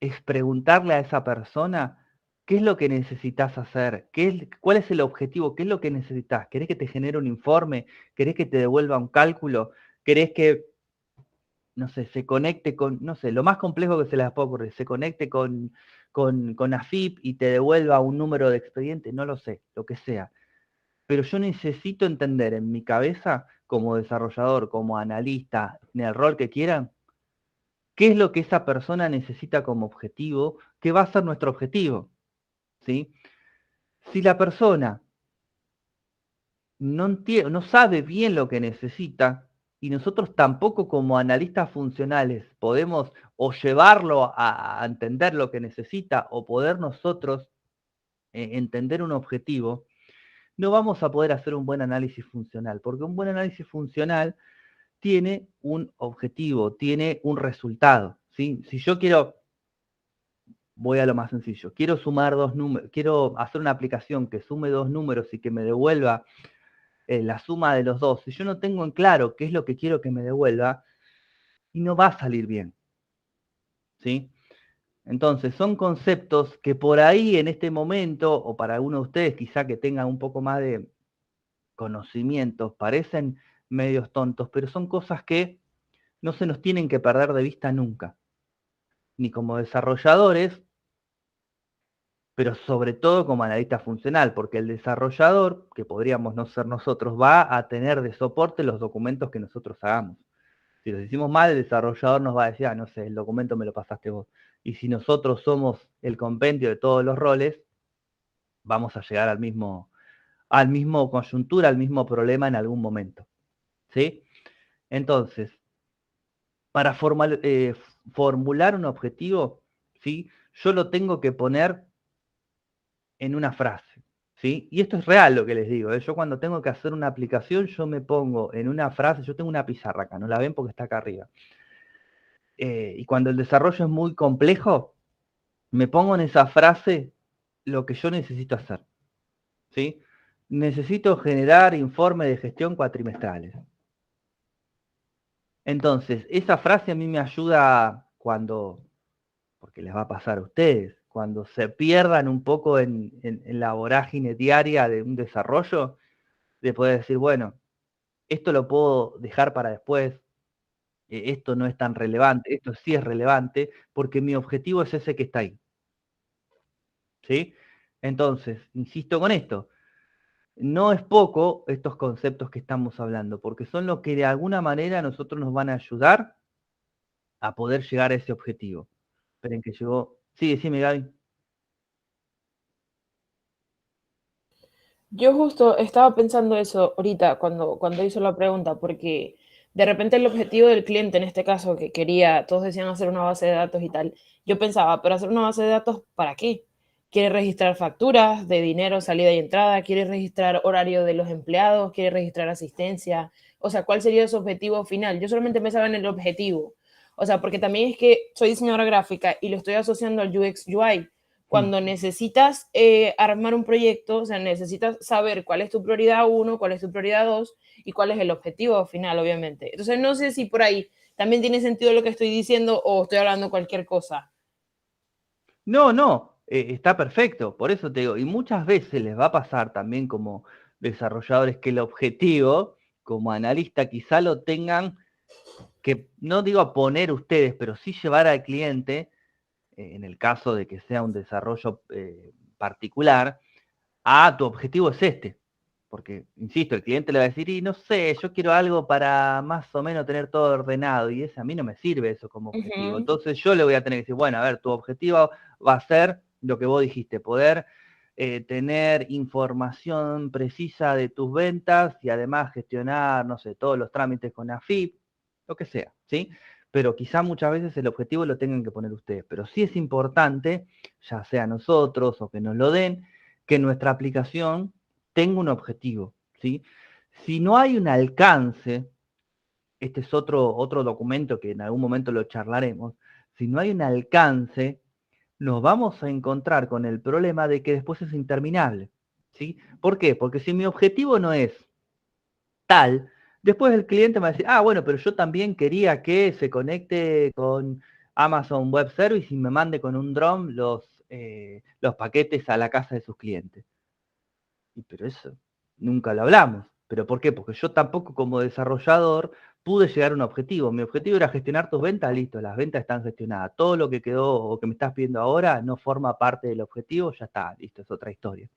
es preguntarle a esa persona qué es lo que necesitas hacer, cuál es el objetivo, qué es lo que necesitas. ¿Querés que te genere un informe? ¿Querés que te devuelva un cálculo? ¿Querés que, no sé, se conecte con, no sé, lo más complejo que se les puede ocurrir, se conecte con AFIP y te devuelva un número de expediente? No lo sé, lo que sea. Pero yo necesito entender en mi cabeza, como desarrollador, como analista, en el rol que quieran, qué es lo que esa persona necesita como objetivo, qué va a ser nuestro objetivo, ¿sí? Si la persona no sabe bien lo que necesita, y nosotros tampoco como analistas funcionales podemos o llevarlo a entender lo que necesita o poder nosotros entender un objetivo, no vamos a poder hacer un buen análisis funcional, porque un buen análisis funcional tiene un objetivo, tiene un resultado, ¿sí? Si yo voy a lo más sencillo, quiero sumar 2 números, quiero hacer una aplicación que sume 2 números y que me devuelva la suma de los dos, si yo no tengo en claro qué es lo que quiero que me devuelva, y no va a salir bien, ¿sí? Entonces, son conceptos que por ahí en este momento, o para algunos de ustedes quizá que tengan un poco más de conocimientos, parecen medios tontos, pero son cosas que no se nos tienen que perder de vista nunca, ni como desarrolladores, pero sobre todo como analista funcional, porque el desarrollador, que podríamos no ser nosotros, va a tener de soporte los documentos que nosotros hagamos. Si los hicimos mal, el desarrollador nos va a decir, no sé, el documento me lo pasaste vos. Y si nosotros somos el compendio de todos los roles, vamos a llegar al mismo coyuntura, al mismo problema en algún momento, ¿sí? Entonces, para formular un objetivo, ¿sí? Yo lo tengo que poner en una frase, ¿sí? Y esto es real lo que les digo, ¿eh? Yo cuando tengo que hacer una aplicación, yo me pongo en una frase, yo tengo una pizarra acá, no la ven porque está acá arriba. Y cuando el desarrollo es muy complejo, me pongo en esa frase lo que yo necesito hacer, ¿sí? Necesito generar informes de gestión cuatrimestrales. Entonces, esa frase a mí me ayuda porque les va a pasar a ustedes, cuando se pierdan un poco en la vorágine diaria de un desarrollo, de poder decir, bueno, esto lo puedo dejar para después, esto no es tan relevante, esto sí es relevante, porque mi objetivo es ese que está ahí. ¿Sí? Entonces, insisto con esto, no es poco estos conceptos que estamos hablando, porque son los que de alguna manera a nosotros nos van a ayudar a poder llegar a ese objetivo. Esperen que llegó. Sí, decime, Gaby. Yo justo estaba pensando eso ahorita cuando hizo la pregunta, porque de repente el objetivo del cliente, en este caso, que quería, todos decían hacer una base de datos y tal, yo pensaba, pero hacer una base de datos, ¿para qué? ¿Quiere registrar facturas de dinero, salida y entrada? ¿Quiere registrar horario de los empleados? ¿Quiere registrar asistencia? O sea, ¿cuál sería su objetivo final? Yo solamente pensaba en el objetivo. O sea, porque también es que soy diseñadora gráfica y lo estoy asociando al UX UI. Cuando necesitas armar un proyecto, o sea, necesitas saber cuál es tu prioridad 1, cuál es tu prioridad 2 y cuál es el objetivo final, obviamente. Entonces, no sé si por ahí también tiene sentido lo que estoy diciendo o estoy hablando cualquier cosa. No, está perfecto, por eso te digo, y muchas veces les va a pasar también como desarrolladores que el objetivo, como analista, quizá lo tengan que, no digo poner ustedes, pero sí llevar al cliente, en el caso de que sea un desarrollo particular, tu objetivo es este. Porque, insisto, el cliente le va a decir, y no sé, yo quiero algo para más o menos tener todo ordenado, y a mí no me sirve eso como objetivo. Entonces yo le voy a tener que decir, bueno, a ver, tu objetivo va a ser lo que vos dijiste, poder tener información precisa de tus ventas y además gestionar, no sé, todos los trámites con AFIP, lo que sea, ¿sí? Pero quizá muchas veces el objetivo lo tengan que poner ustedes. Pero sí es importante, ya sea nosotros o que nos lo den, que nuestra aplicación tenga un objetivo, ¿sí? Si no hay un alcance, este es otro documento que en algún momento lo charlaremos, si no hay un alcance, nos vamos a encontrar con el problema de que después es interminable, ¿sí? ¿Por qué? Porque si mi objetivo no es tal, después el cliente me va a decir, bueno, pero yo también quería que se conecte con Amazon Web Service y me mande con un dron los paquetes a la casa de sus clientes. Pero eso nunca lo hablamos. ¿Pero por qué? Porque yo tampoco como desarrollador pude llegar a un objetivo. Mi objetivo era gestionar tus ventas, listo, las ventas están gestionadas. Todo lo que quedó o que me estás pidiendo ahora no forma parte del objetivo, ya está, listo, es otra historia.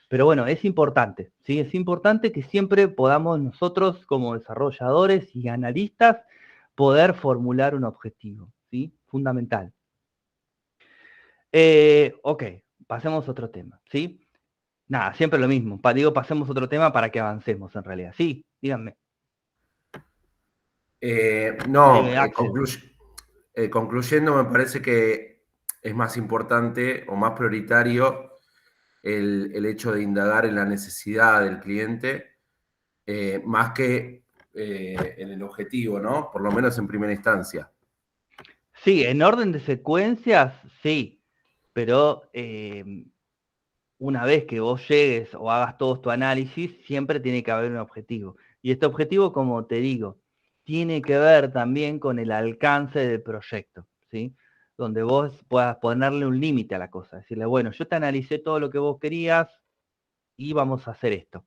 Pero bueno, es importante, ¿sí? Es importante que siempre podamos nosotros como desarrolladores y analistas poder formular un objetivo, ¿sí? Fundamental. Ok, pasemos a otro tema, ¿sí? Nada, siempre lo mismo. Digo, pasemos a otro tema para que avancemos en realidad. Sí, díganme. No, concluyendo, me parece que es más importante o más prioritario el hecho de indagar en la necesidad del cliente, más que en el objetivo, ¿no? Por lo menos en primera instancia. Sí, en orden de secuencias, sí, pero una vez que vos llegues o hagas todo tu análisis, siempre tiene que haber un objetivo. Y este objetivo, como te digo, tiene que ver también con el alcance del proyecto, ¿sí? Donde vos puedas ponerle un límite a la cosa, decirle, bueno, yo te analicé todo lo que vos querías y vamos a hacer esto.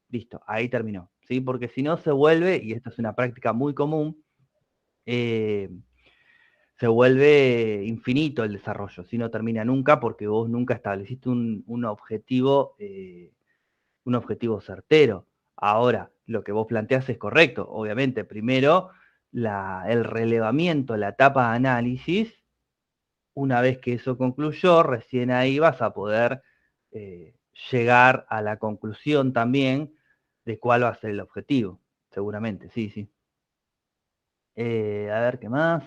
Listo, ahí terminó, ¿sí? Porque si no se vuelve, y esto es una práctica muy común, se vuelve infinito el desarrollo, si no termina nunca porque vos nunca estableciste un objetivo certero. Ahora, lo que vos planteás es correcto. Obviamente, primero, el relevamiento, la etapa de análisis, una vez que eso concluyó, recién ahí vas a poder llegar a la conclusión también de cuál va a ser el objetivo. Seguramente, sí, sí. A ver, ¿qué más?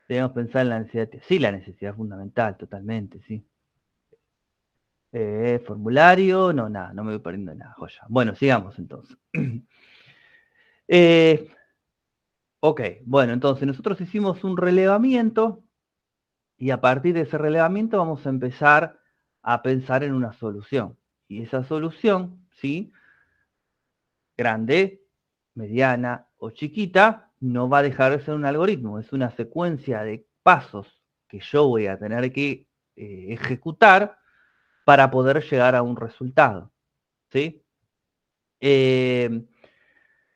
Debemos pensar en la necesidad. Sí, la necesidad fundamental, totalmente, sí. Formulario, no, nada, no me voy perdiendo nada, joya. Bueno, sigamos entonces. Ok, bueno, entonces nosotros hicimos un relevamiento y a partir de ese relevamiento vamos a empezar a pensar en una solución. Y esa solución, ¿sí? Grande, mediana o chiquita, no va a dejar de ser un algoritmo, es una secuencia de pasos que yo voy a tener que ejecutar para poder llegar a un resultado, ¿sí?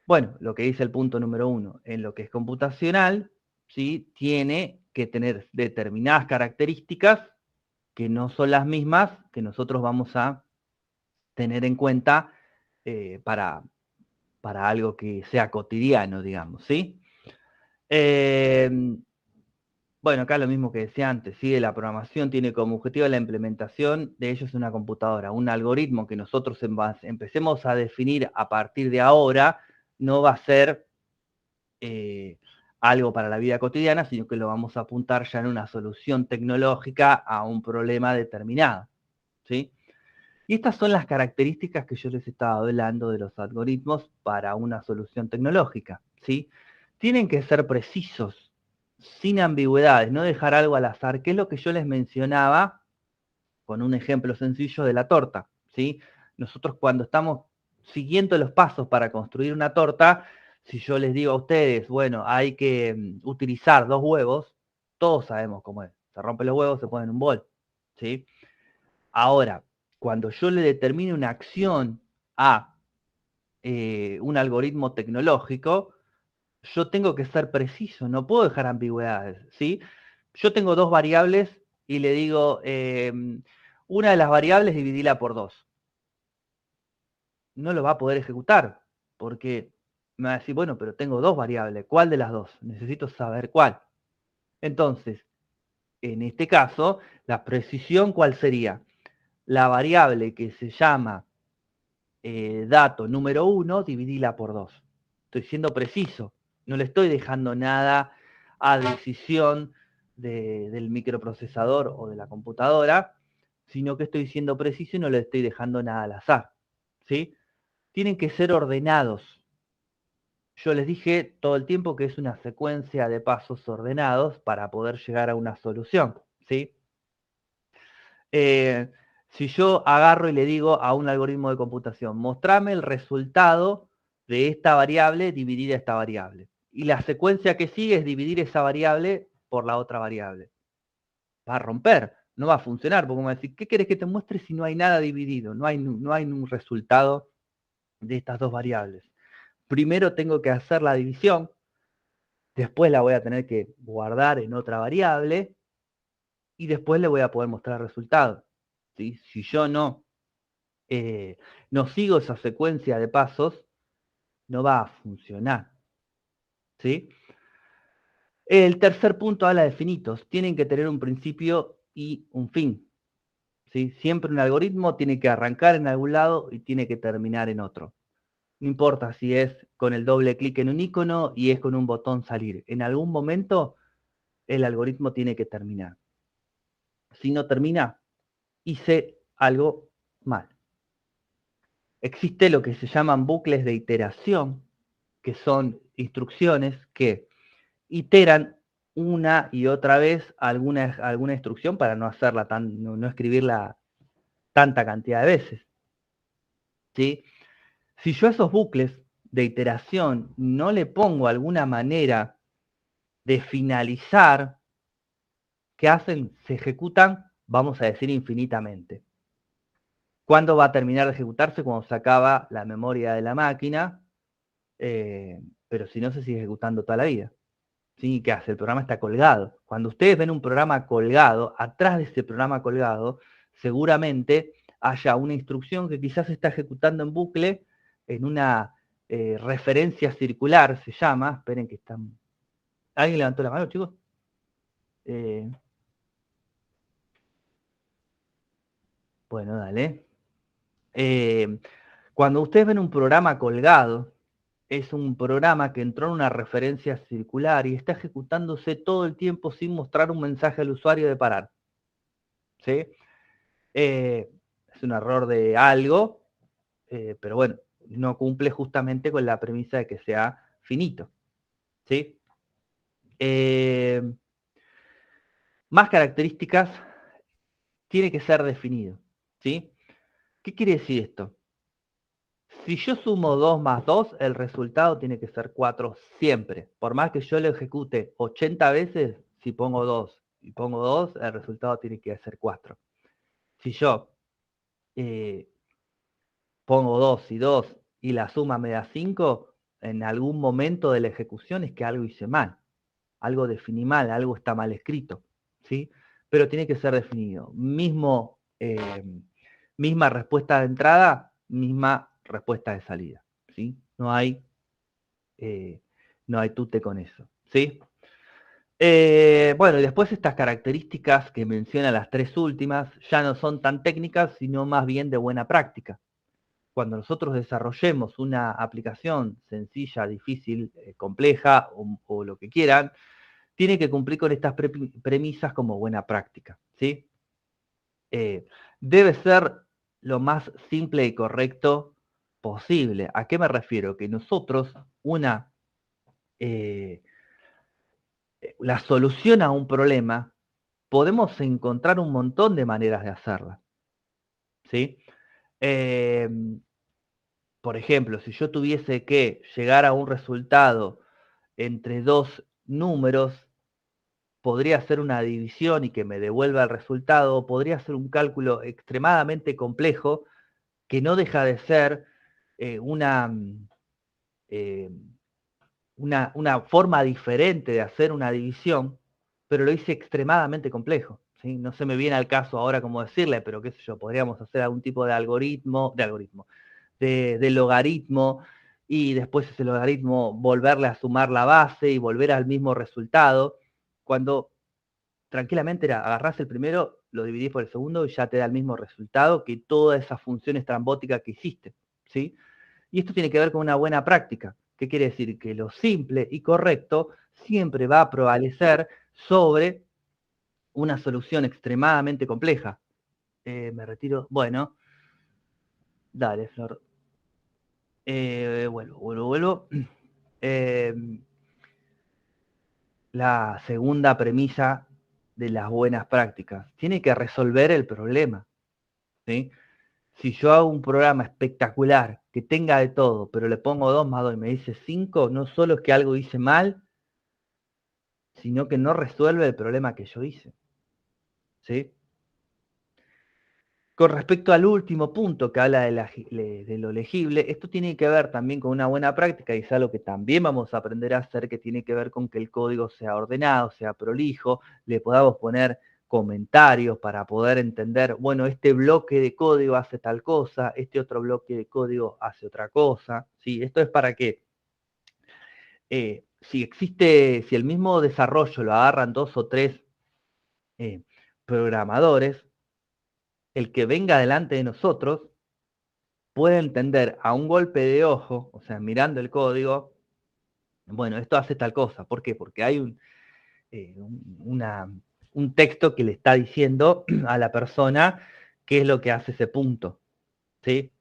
Bueno, lo que dice el punto número 1, en lo que es computacional, ¿sí? Tiene que tener determinadas características que no son las mismas que nosotros vamos a tener en cuenta para algo que sea cotidiano, digamos, ¿sí? Bueno, acá lo mismo que decía antes, ¿sí? La programación tiene como objetivo la implementación de ellos en una computadora. Un algoritmo que nosotros empecemos a definir a partir de ahora no va a ser algo para la vida cotidiana, sino que lo vamos a apuntar ya en una solución tecnológica a un problema determinado, ¿sí? Y estas son las características que yo les estaba hablando de los algoritmos para una solución tecnológica, ¿sí? Tienen que ser precisos, sin ambigüedades, no dejar algo al azar, que es lo que yo les mencionaba con un ejemplo sencillo de la torta, ¿sí? Nosotros cuando estamos siguiendo los pasos para construir una torta, si yo les digo a ustedes, bueno, hay que utilizar 2 huevos, todos sabemos cómo es. Se rompen los huevos, se ponen en un bol, ¿sí? Ahora, cuando yo le determine una acción a un algoritmo tecnológico, yo tengo que ser preciso, no puedo dejar ambigüedades, ¿sí? Yo tengo 2 variables y le digo, una de las variables dividila por 2. No lo va a poder ejecutar, porque me va a decir, bueno, pero tengo 2 variables, ¿cuál de las 2? Necesito saber cuál. Entonces, en este caso, la precisión, ¿cuál sería? La variable que se llama dato número 1, dividila por 2. Estoy siendo preciso, no le estoy dejando nada a decisión del microprocesador o de la computadora, sino que estoy siendo preciso y no le estoy dejando nada al azar, ¿sí? Tienen que ser ordenados. Yo les dije todo el tiempo que es una secuencia de pasos ordenados para poder llegar a una solución, ¿sí? Si yo agarro y le digo a un algoritmo de computación, mostrame el resultado de esta variable dividida esta variable. y la secuencia que sigue es dividir esa variable por la otra variable. Va a romper, no va a funcionar, porque me va a decir, ¿qué querés que te muestre si no hay nada dividido? No hay un resultado de estas dos variables. Primero tengo que hacer la división, después la voy a tener que guardar en otra variable, y después le voy a poder mostrar el resultado. ¿Sí? Si yo no sigo esa secuencia de pasos, no va a funcionar. ¿Sí? El tercer punto habla de finitos. Tienen que tener un principio y un fin. ¿Sí? Siempre un algoritmo tiene que arrancar en algún lado y tiene que terminar en otro. No importa si es con el doble clic en un icono y es con un botón salir. En algún momento el algoritmo tiene que terminar. Si no termina, hice algo mal. Existe lo que se llaman bucles de iteración, que son instrucciones que iteran una y otra vez alguna instrucción para no hacerla no escribirla tanta cantidad de veces. ¿Sí? Si yo a esos bucles de iteración no le pongo alguna manera de finalizar, ¿qué hacen? Se ejecutan, vamos a decir, infinitamente. ¿Cuándo va a terminar de ejecutarse? Cuando se acaba la memoria de la máquina, pero si no se sigue ejecutando toda la vida. ¿Sí? ¿Qué hace? El programa está colgado. Cuando ustedes ven un programa colgado, atrás de ese programa colgado, seguramente haya una instrucción que quizás se está ejecutando en bucle, en una referencia circular, se llama. Esperen que están... ¿Alguien levantó la mano, chicos? Bueno, dale. Cuando ustedes ven un programa colgado, es un programa que entró en una referencia circular y está ejecutándose todo el tiempo sin mostrar un mensaje al usuario de parar. ¿Sí? Es un error de algo, pero bueno, no cumple justamente con la premisa de que sea finito. ¿Sí? Más características, tiene que ser definido. ¿Sí? ¿Qué quiere decir esto? Si yo sumo 2 más 2, el resultado tiene que ser 4 siempre. Por más que yo lo ejecute 80 veces, si pongo 2 y pongo 2, el resultado tiene que ser 4. Si yo pongo 2 y 2 y la suma me da 5, en algún momento de la ejecución es que algo hice mal. Algo definí mal, algo está mal escrito. ¿Sí? Pero tiene que ser definido. Misma respuesta de entrada, misma respuesta de salida. ¿Sí? No hay tute con eso. ¿Sí? Bueno, y después estas características que menciona las tres últimas ya no son tan técnicas, sino más bien de buena práctica. Cuando nosotros desarrollemos una aplicación sencilla, difícil, compleja o lo que quieran, tiene que cumplir con estas premisas como buena práctica. ¿Sí? Debe ser lo más simple y correcto posible. ¿A qué me refiero? Que nosotros la solución a un problema, podemos encontrar un montón de maneras de hacerla. ¿Sí? Por ejemplo, si yo tuviese que llegar a un resultado entre dos números, podría hacer una división y que me devuelva el resultado, o podría hacer un cálculo extremadamente complejo que no deja de ser una forma diferente de hacer una división, pero lo hice extremadamente complejo. ¿Sí? No se me viene al caso ahora cómo decirle, pero qué sé yo, podríamos hacer algún tipo de de logaritmo, y después ese logaritmo volverle a sumar la base y volver al mismo resultado, cuando tranquilamente agarrás el primero, lo dividís por el segundo y ya te da el mismo resultado que toda esa función estrambótica que hiciste. ¿Sí? Y esto tiene que ver con una buena práctica. ¿Qué quiere decir? Que lo simple y correcto siempre va a prevalecer sobre una solución extremadamente compleja. Me retiro. Bueno, dale, Flor. Vuelvo. La segunda premisa de las buenas prácticas. Tiene que resolver el problema. ¿Sí? Si yo hago un programa espectacular, que tenga de todo, pero le pongo 2 más 2 y me dice 5, no solo es que algo hice mal, sino que no resuelve el problema que yo hice. ¿Sí? Con respecto al último punto que habla de lo legible, esto tiene que ver también con una buena práctica y es algo que también vamos a aprender a hacer, que tiene que ver con que el código sea ordenado, sea prolijo, le podamos poner comentarios para poder entender, bueno, este bloque de código hace tal cosa, este otro bloque de código hace otra cosa, ¿sí? Esto es para que si el mismo desarrollo lo agarran 2 o 3 programadores, el que venga delante de nosotros puede entender a un golpe de ojo, o sea, mirando el código, bueno, esto hace tal cosa. ¿Por qué? Porque hay un texto que le está diciendo a la persona qué es lo que hace ese punto. ¿Sí?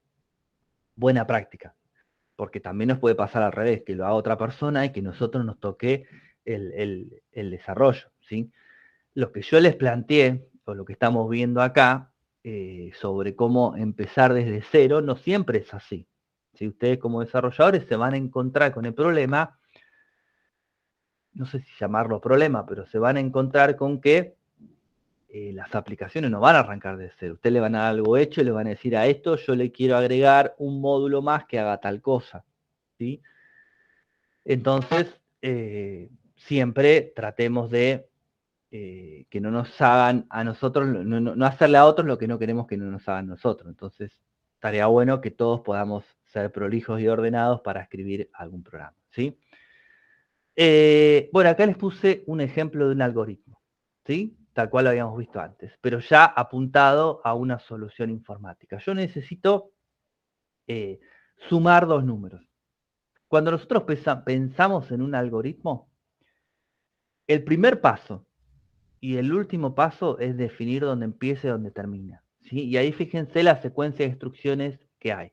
Buena práctica. Porque también nos puede pasar al revés, que lo haga otra persona y que nosotros nos toque el desarrollo. ¿Sí? Lo que yo les planteé, o lo que estamos viendo acá, sobre cómo empezar desde cero, no siempre es así. Si ustedes como desarrolladores se van a encontrar con el problema, no sé si llamarlo problema, pero se van a encontrar con que las aplicaciones no van a arrancar desde cero. Ustedes le van a dar algo hecho y le van a decir a esto, yo le quiero agregar un módulo más que haga tal cosa. ¿Sí? Entonces, siempre tratemos de que no nos hagan a nosotros, no hacerle a otros lo que no queremos que no nos hagan nosotros. Entonces, estaría bueno que todos podamos ser prolijos y ordenados para escribir algún programa. ¿Sí? Bueno, acá les puse un ejemplo de un algoritmo, ¿sí? Tal cual lo habíamos visto antes, pero ya apuntado a una solución informática. Yo necesito sumar 2 números. Cuando nosotros pensamos en un algoritmo, el primer paso y el último paso es definir dónde empieza y dónde termina. ¿Sí? Y ahí fíjense la secuencia de instrucciones que hay.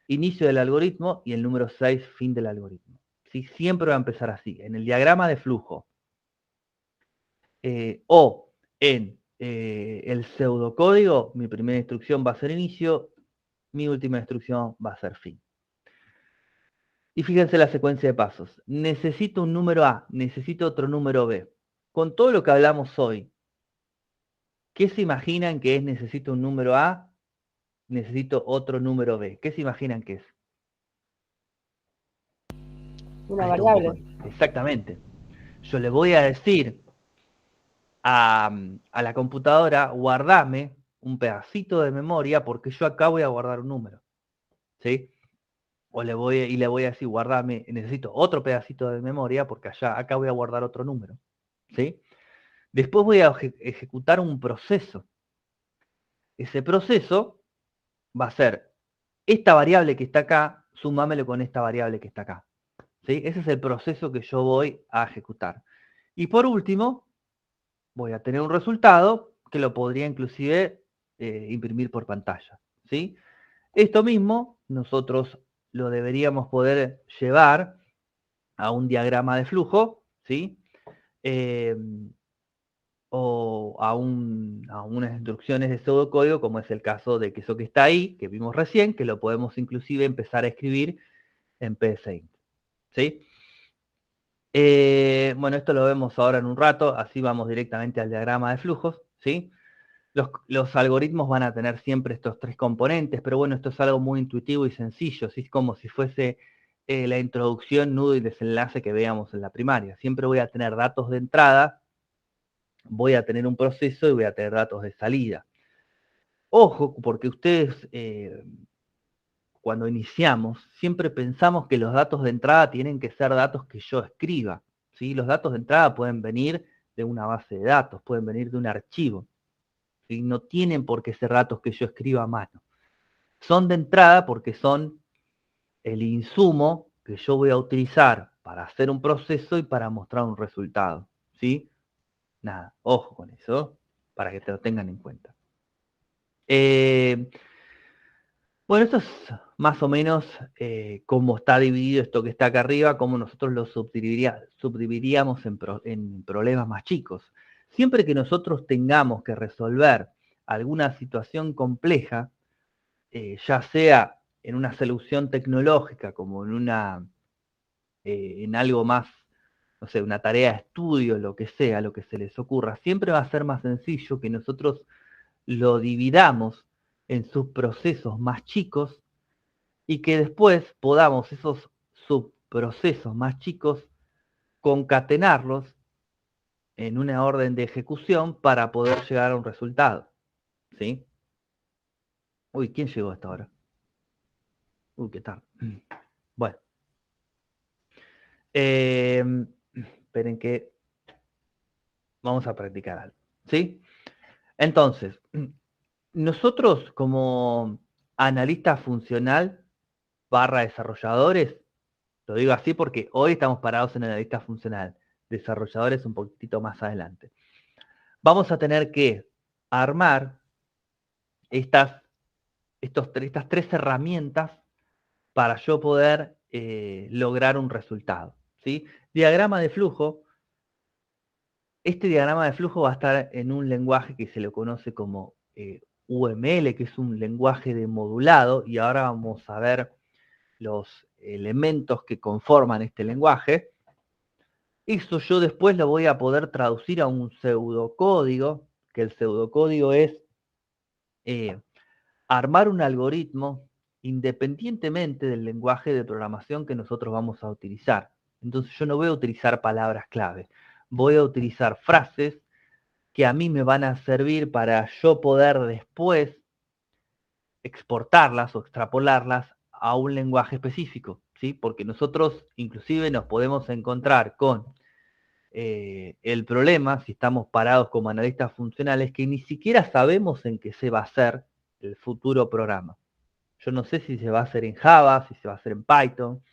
Inicio del algoritmo y el número 6, fin del algoritmo. ¿Sí? Siempre va a empezar así. En el diagrama de flujo o en el pseudocódigo, mi primera instrucción va a ser inicio, mi última instrucción va a ser fin. Y fíjense la secuencia de pasos. Necesito un número A, necesito otro número B. Con todo lo que hablamos hoy, ¿qué se imaginan que es necesito un número A, necesito otro número B? ¿Qué se imaginan que es? Una variable. Exactamente. Yo le voy a decir a la computadora, guardame un pedacito de memoria porque yo acá voy a guardar un número. ¿Sí? O le voy a decir, guardame, necesito otro pedacito de memoria porque acá voy a guardar otro número. ¿Sí? Después voy a ejecutar un proceso. Ese proceso va a ser esta variable que está acá, sumámelo con esta variable que está acá. ¿Sí? Ese es el proceso que yo voy a ejecutar. Y por último, voy a tener un resultado que lo podría inclusive imprimir por pantalla. ¿Sí? Esto mismo nosotros lo deberíamos poder llevar a un diagrama de flujo, ¿sí? O a unas instrucciones de pseudocódigo, como es el caso de que eso que está ahí, que vimos recién, que lo podemos inclusive empezar a escribir en PSeInt. ¿Sí? Bueno, esto lo vemos ahora en un rato, así vamos directamente al diagrama de flujos, ¿sí? Los algoritmos van a tener siempre estos 3 componentes, pero bueno, esto es algo muy intuitivo y sencillo, ¿sí? Es como si fuese la introducción, nudo y desenlace que veíamos en la primaria. Siempre voy a tener datos de entrada, voy a tener un proceso y voy a tener datos de salida. Ojo, porque ustedes cuando iniciamos siempre pensamos que los datos de entrada tienen que ser datos que yo escriba, ¿sí? Los datos de entrada pueden venir de una base de datos, pueden venir de un archivo. ¿Sí? No tienen por qué ser datos que yo escriba a mano. Son de entrada porque son el insumo que yo voy a utilizar para hacer un proceso y para mostrar un resultado. ¿Sí? Nada, ojo con eso, para que te lo tengan en cuenta. Bueno, esto es más o menos cómo está dividido esto que está acá arriba, cómo nosotros lo subdividiríamos en problemas más chicos. Siempre que nosotros tengamos que resolver alguna situación compleja, ya sea en una solución tecnológica como en algo más, no sé, una tarea de estudio, lo que sea, lo que se les ocurra, siempre va a ser más sencillo que nosotros lo dividamos en subprocesos más chicos y que después podamos esos subprocesos más chicos concatenarlos en una orden de ejecución para poder llegar a un resultado. ¿Sí? Uy, ¿quién llegó a esta hora? Uy, qué tarde. Bueno. Esperen que vamos a practicar algo. ¿Sí? Entonces, nosotros como analista funcional / desarrolladores, lo digo así porque hoy estamos parados en analista funcional, desarrolladores un poquitito más adelante. Vamos a tener que armar estas 3 herramientas para yo poder lograr un resultado. ¿Sí? Diagrama de flujo. Este diagrama de flujo va a estar en un lenguaje que se le conoce como UML, que es un lenguaje de modulado, y ahora vamos a ver los elementos que conforman este lenguaje. Eso yo después lo voy a poder traducir a un pseudocódigo, que el pseudocódigo es armar un algoritmo independientemente del lenguaje de programación que nosotros vamos a utilizar. Entonces yo no voy a utilizar palabras clave, voy a utilizar frases que a mí me van a servir para yo poder después exportarlas o extrapolarlas a un lenguaje específico, ¿sí? Porque nosotros inclusive nos podemos encontrar con el problema, si estamos parados como analistas funcionales, que ni siquiera sabemos en qué se va a hacer el futuro programa. Yo no sé si se va a hacer en Java, si se va a hacer en Python,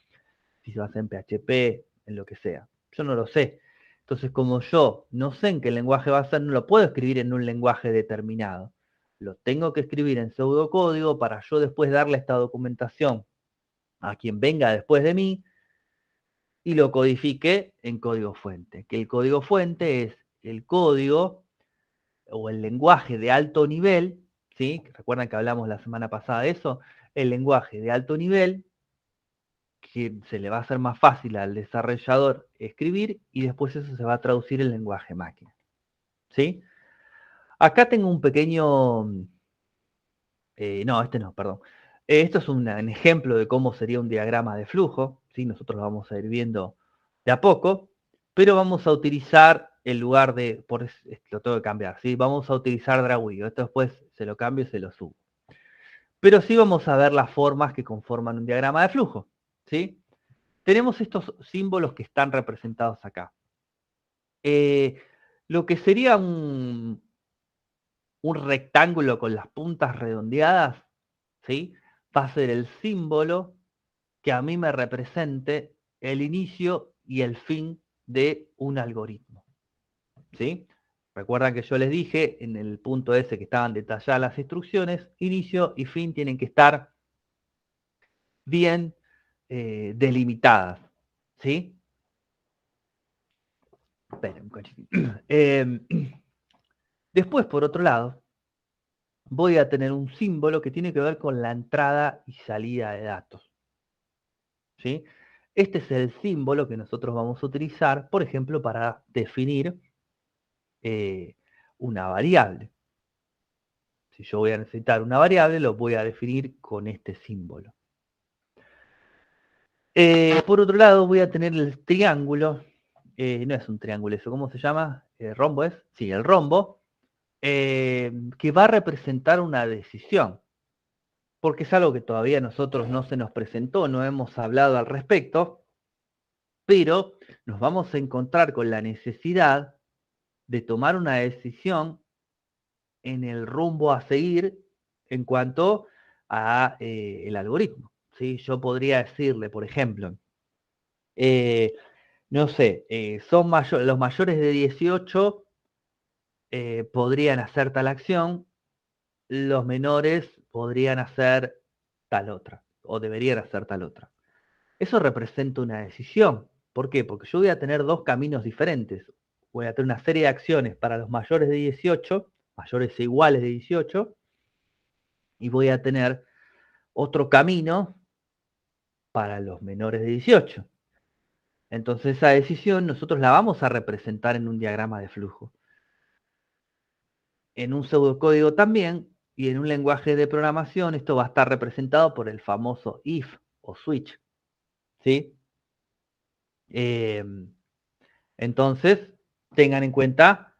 si se va a hacer en PHP, en lo que sea. Yo no lo sé. Entonces, como yo no sé en qué lenguaje va a ser, no lo puedo escribir en un lenguaje determinado. Lo tengo que escribir en pseudocódigo para yo después darle esta documentación a quien venga después de mí y lo codifique en código fuente. Que el código fuente es el código o el lenguaje de alto nivel, ¿sí? ¿Recuerdan que hablamos la semana pasada de eso? El lenguaje de alto nivel que se le va a hacer más fácil al desarrollador escribir y después eso se va a traducir en lenguaje máquina. ¿Sí? Acá tengo un pequeño... no, este no, perdón. Esto es un ejemplo de cómo sería un diagrama de flujo, ¿sí? Nosotros lo vamos a ir viendo de a poco, pero vamos a utilizar el lugar de... lo tengo que cambiar, ¿sí? Vamos a utilizar Draguio. Esto después se lo cambio y se lo subo. Pero sí vamos a ver las formas que conforman un diagrama de flujo, ¿sí? Tenemos estos símbolos que están representados acá. Lo que sería un rectángulo con las puntas redondeadas, ¿sí? Va a ser el símbolo que a mí me represente el inicio y el fin de un algoritmo, ¿sí? Recuerdan que yo les dije en el punto ese que estaban detalladas las instrucciones, inicio y fin tienen que estar bien delimitadas, ¿sí? Esperen un cachito. Después, por otro lado, voy a tener un símbolo que tiene que ver con la entrada y salida de datos, ¿sí? Este es el símbolo que nosotros vamos a utilizar, por ejemplo, para definir una variable. Si yo voy a necesitar una variable, lo voy a definir con este símbolo. Por otro lado, voy a tener el triángulo. No es un triángulo eso, ¿cómo se llama? ¿Rombo es? Sí, el rombo. Que va a representar una decisión. Porque es algo que todavía nosotros no se nos presentó, no hemos hablado al respecto, pero nos vamos a encontrar con la necesidad de tomar una decisión en el rumbo a seguir en cuanto a el algoritmo, ¿sí? Yo podría decirle, por ejemplo, no sé, los mayores de 18 podrían hacer tal acción, los menores podrían hacer tal otra, o deberían hacer tal otra. Eso representa una decisión. ¿Por qué? Porque yo voy a tener dos caminos diferentes. Voy a tener una serie de acciones para los mayores de 18, mayores e iguales de 18, y voy a tener otro camino para los menores de 18. Entonces esa decisión nosotros la vamos a representar en un diagrama de flujo. En un pseudocódigo también, y en un lenguaje de programación, esto va a estar representado por el famoso if o switch. ¿Sí? Entonces, tengan en cuenta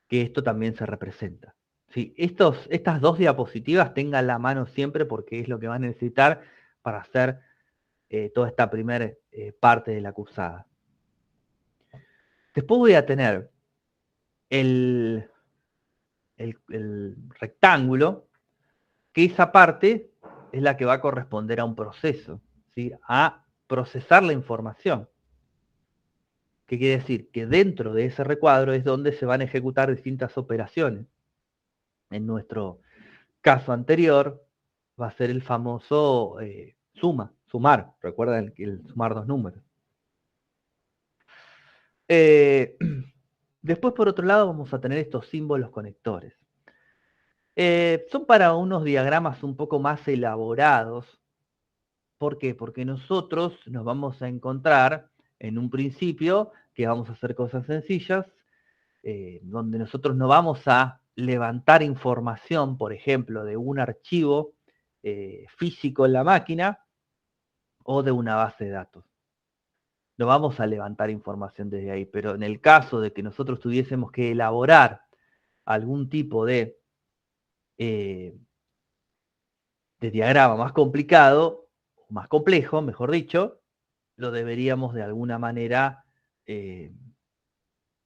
que esto también se representa. ¿Sí? Estas dos diapositivas tengan la mano siempre porque es lo que van a necesitar para hacer toda esta primera parte de la cursada. Después voy a tener el rectángulo, que esa parte es la que va a corresponder a un proceso, ¿sí? A procesar la información. ¿Qué quiere decir? Que dentro de ese recuadro es donde se van a ejecutar distintas operaciones. En nuestro caso anterior va a ser el famoso sumar. Recuerden el sumar dos números. Después, por otro lado, vamos a tener estos símbolos conectores. Son para unos diagramas un poco más elaborados. ¿Por qué? Porque nosotros nos vamos a encontrar en un principio que vamos a hacer cosas sencillas, donde nosotros no vamos a levantar información, por ejemplo, de un archivo físico en la máquina o de una base de datos. No vamos a levantar información desde ahí, pero en el caso de que nosotros tuviésemos que elaborar algún tipo de diagrama más complicado, más complejo, mejor dicho, lo deberíamos de alguna manera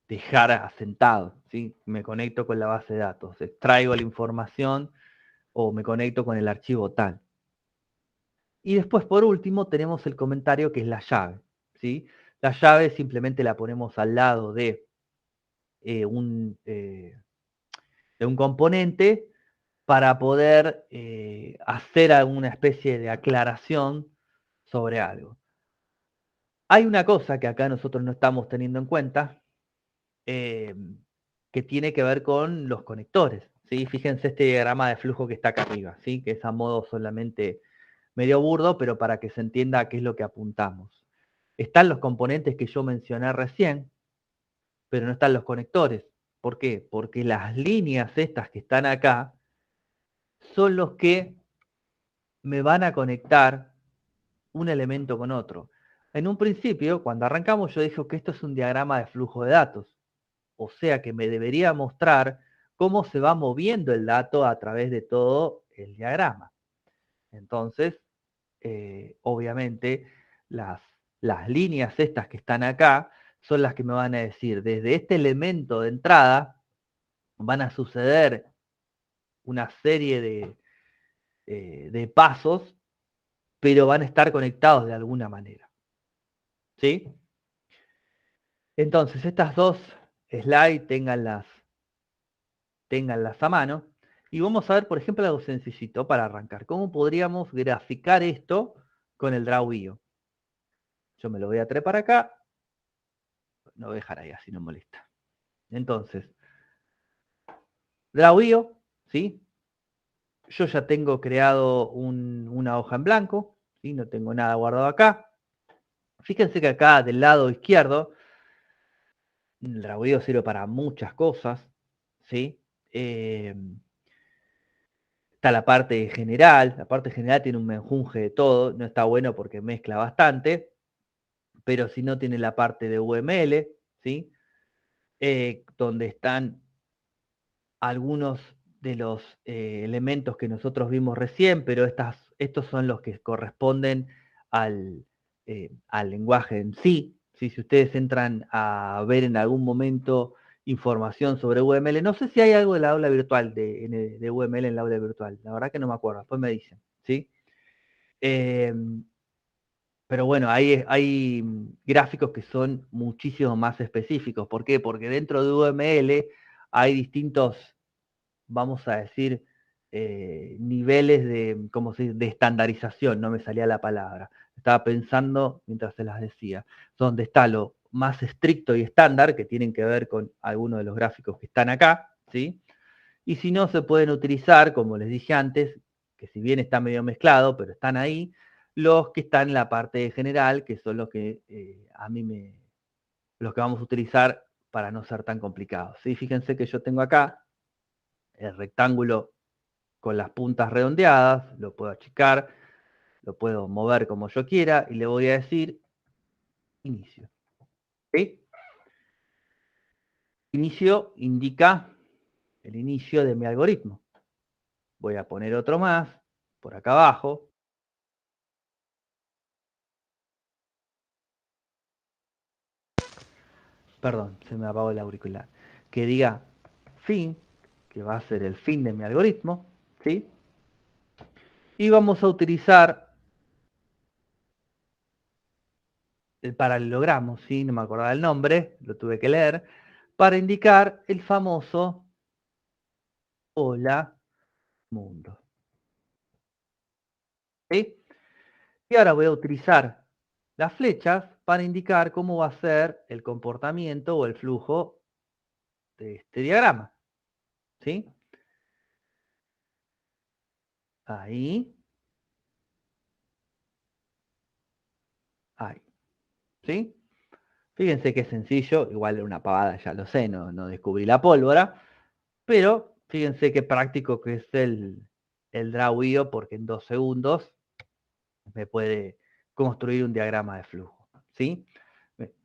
dejar asentado, ¿sí? Me conecto con la base de datos, extraigo la información o me conecto con el archivo tal. Y después, por último, tenemos el comentario que es la llave, ¿sí? La llave simplemente la ponemos al lado de un componente para poder hacer alguna especie de aclaración sobre algo. Hay una cosa que acá nosotros no estamos teniendo en cuenta, que tiene que ver con los conectores, ¿sí? Fíjense este diagrama de flujo que está acá arriba, ¿sí? Que es a modo solamente medio burdo, pero para que se entienda a qué es lo que apuntamos. Están los componentes que yo mencioné recién, pero no están los conectores. ¿Por qué? Porque las líneas estas que están acá son los que me van a conectar un elemento con otro. En un principio, cuando arrancamos, yo dije que esto es un diagrama de flujo de datos. O sea que me debería mostrar cómo se va moviendo el dato a través de todo el diagrama. Entonces, obviamente, las líneas estas que están acá son las que me van a decir, desde este elemento de entrada, van a suceder una serie de pasos, pero van a estar conectados de alguna manera. ¿Sí? Entonces, estas dos slides, ténganlas a mano. Y vamos a ver, por ejemplo, algo sencillito para arrancar. ¿Cómo podríamos graficar esto con el Draw.io? Yo me lo voy a trepar acá. No voy a dejar ahí, así no molesta. Entonces, Draw.io, ¿sí? Yo ya tengo creado una hoja en blanco, ¿sí? No tengo nada guardado acá. Fíjense que acá del lado izquierdo, el Draw.io sirve para muchas cosas, ¿sí? Está la parte general tiene un menjunje de todo, no está bueno porque mezcla bastante, pero si no tiene la parte de UML, ¿sí? Donde están algunos de los elementos que nosotros vimos recién, pero estos son los que corresponden al lenguaje en sí. ¿Sí? Si ustedes entran a ver en algún momento información sobre UML, no sé si hay algo de la aula virtual, de UML en la aula virtual, la verdad que no me acuerdo, después me dicen, ¿sí? Pero bueno, hay gráficos que son muchísimo más específicos. ¿Por qué? Porque dentro de UML hay distintos, vamos a decir, niveles de estandarización, no me salía la palabra. Estaba pensando mientras se las decía, donde está lo más estricto y estándar, que tienen que ver con algunos de los gráficos que están acá, ¿sí? Y si no, se pueden utilizar, como les dije antes, que si bien está medio mezclado, pero están ahí, los que están en la parte general, que son los que los que vamos a utilizar para no ser tan complicados. ¿Sí? Fíjense que yo tengo acá el rectángulo con las puntas redondeadas, lo puedo achicar, lo puedo mover como yo quiera y le voy a decir inicio. ¿Sí? Inicio indica el inicio de mi algoritmo. Voy a poner otro más por acá abajo. Perdón, se me apagó el auricular. Que diga fin, que va a ser el fin de mi algoritmo, ¿sí? Y vamos a utilizar el paralelogramo, ¿sí? No me acordaba el nombre, lo tuve que leer, para indicar el famoso hola mundo. ¿Sí? Y ahora voy a utilizar las flechas para indicar cómo va a ser el comportamiento o el flujo de este diagrama. ¿Sí? Ahí. Ahí. ¿Sí? Fíjense qué sencillo, igual era una pavada, ya lo sé, no descubrí la pólvora, pero fíjense qué práctico que es el Draw.io, porque en 2 segundos me puede construir un diagrama de flujo. ¿Sí?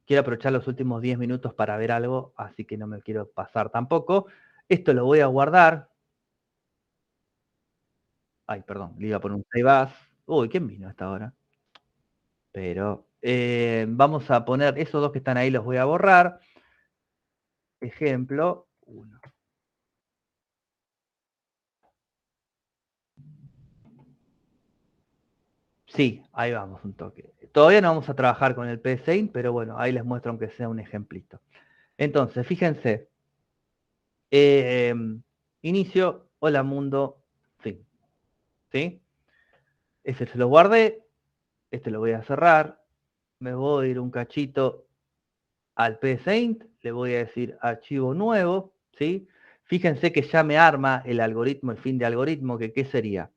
Quiero aprovechar los últimos 10 minutos para ver algo, así que no me quiero pasar tampoco. Esto lo voy a guardar. Ay, perdón, le iba a poner un save as. Uy, ¿quién vino hasta ahora? Pero vamos a poner esos dos que están ahí, los voy a borrar. Ejemplo 1. Sí, ahí vamos, un toque. Todavía no vamos a trabajar con el PSeInt, pero bueno, ahí les muestro aunque sea un ejemplito. Entonces, fíjense. Inicio, hola mundo, fin. ¿Sí? Ese se lo guardé. Este lo voy a cerrar. Me voy a ir un cachito al PSeInt. Le voy a decir archivo nuevo. ¿Sí? Fíjense que ya me arma el algoritmo, el fin de algoritmo, que ¿qué sería?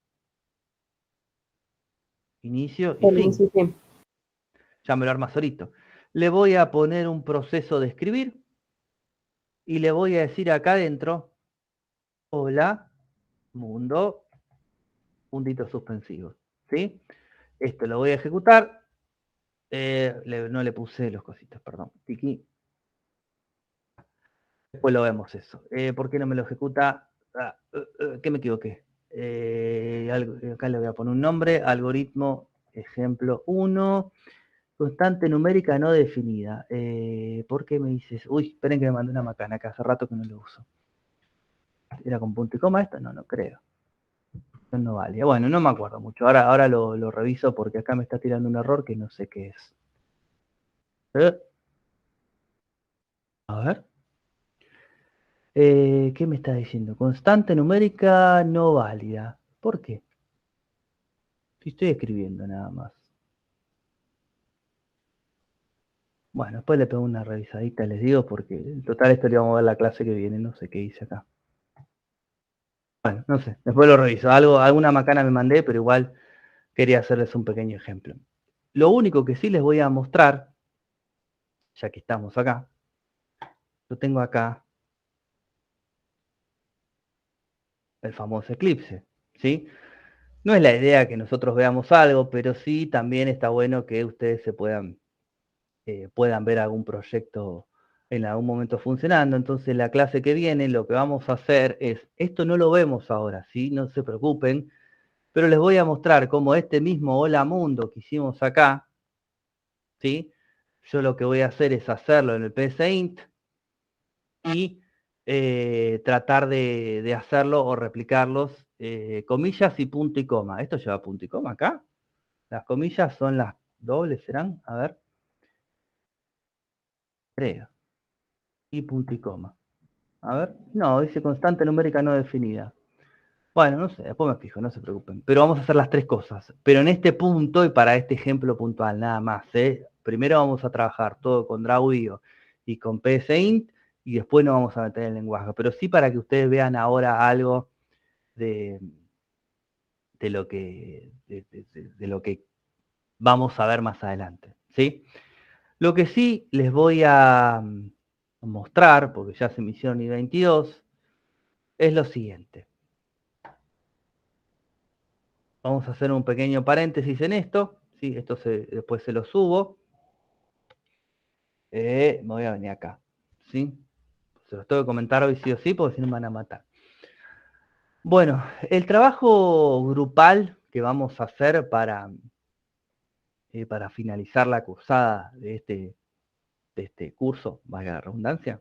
Inicio y fin. Sí. Ya me lo arma solito. Le voy a poner un proceso de escribir y le voy a decir acá adentro, hola, mundo, puntitos suspensivos. ¿Sí? Esto lo voy a ejecutar. No le puse los cositos, perdón. Tiki. Después lo vemos eso. ¿Por qué no me lo ejecuta? ¿Qué me equivoqué? Acá le voy a poner un nombre. Algoritmo, ejemplo 1. Constante numérica no definida. ¿Por qué me dices? Uy, esperen que me mandé una macana, que hace rato que no lo uso. ¿Era con punto y coma esto? No creo. No valía. Bueno, no me acuerdo mucho. Ahora lo reviso porque acá me está tirando un error que no sé qué es. A ver. ¿Qué me está diciendo? Constante numérica no válida. ¿Por qué? Si estoy escribiendo nada más. Bueno, después le pego una revisadita, les digo, porque en total esto le vamos a ver la clase que viene, no sé qué hice acá. Bueno, no sé, después lo reviso. Alguna macana me mandé, pero igual quería hacerles un pequeño ejemplo. Lo único que sí les voy a mostrar, ya que estamos acá, yo tengo acá el famoso eclipse, ¿sí? No es la idea que nosotros veamos algo, pero sí también está bueno que ustedes se puedan ver algún proyecto en algún momento funcionando. Entonces, la clase que viene, lo que vamos a hacer es, esto no lo vemos ahora, ¿sí? No se preocupen, pero les voy a mostrar cómo este mismo Hola Mundo que hicimos acá, ¿sí? Yo lo que voy a hacer es hacerlo en el PSeInt y tratar de hacerlo o replicarlos, comillas y punto y coma. ¿Esto lleva punto y coma acá? Las comillas son las dobles, ¿serán? A ver. Creo. Y punto y coma. A ver. No, dice constante numérica no definida. Bueno, no sé, después me fijo, no se preocupen. Pero vamos a hacer las tres cosas. Pero en este punto y para este ejemplo puntual, nada más. Primero vamos a trabajar todo con Draw.io y con PSeInt y después nos vamos a meter en el lenguaje. Pero sí para que ustedes vean ahora algo de lo que vamos a ver más adelante, ¿sí? Lo que sí les voy a mostrar, porque ya se me hicieron nivel 22, es lo siguiente. Vamos a hacer un pequeño paréntesis en esto, ¿sí? Esto después se lo subo. Me voy a venir acá, ¿sí? Se los tengo que comentar hoy sí o sí, porque si no me van a matar. Bueno, el trabajo grupal que vamos a hacer para finalizar la cursada de este curso, valga la redundancia,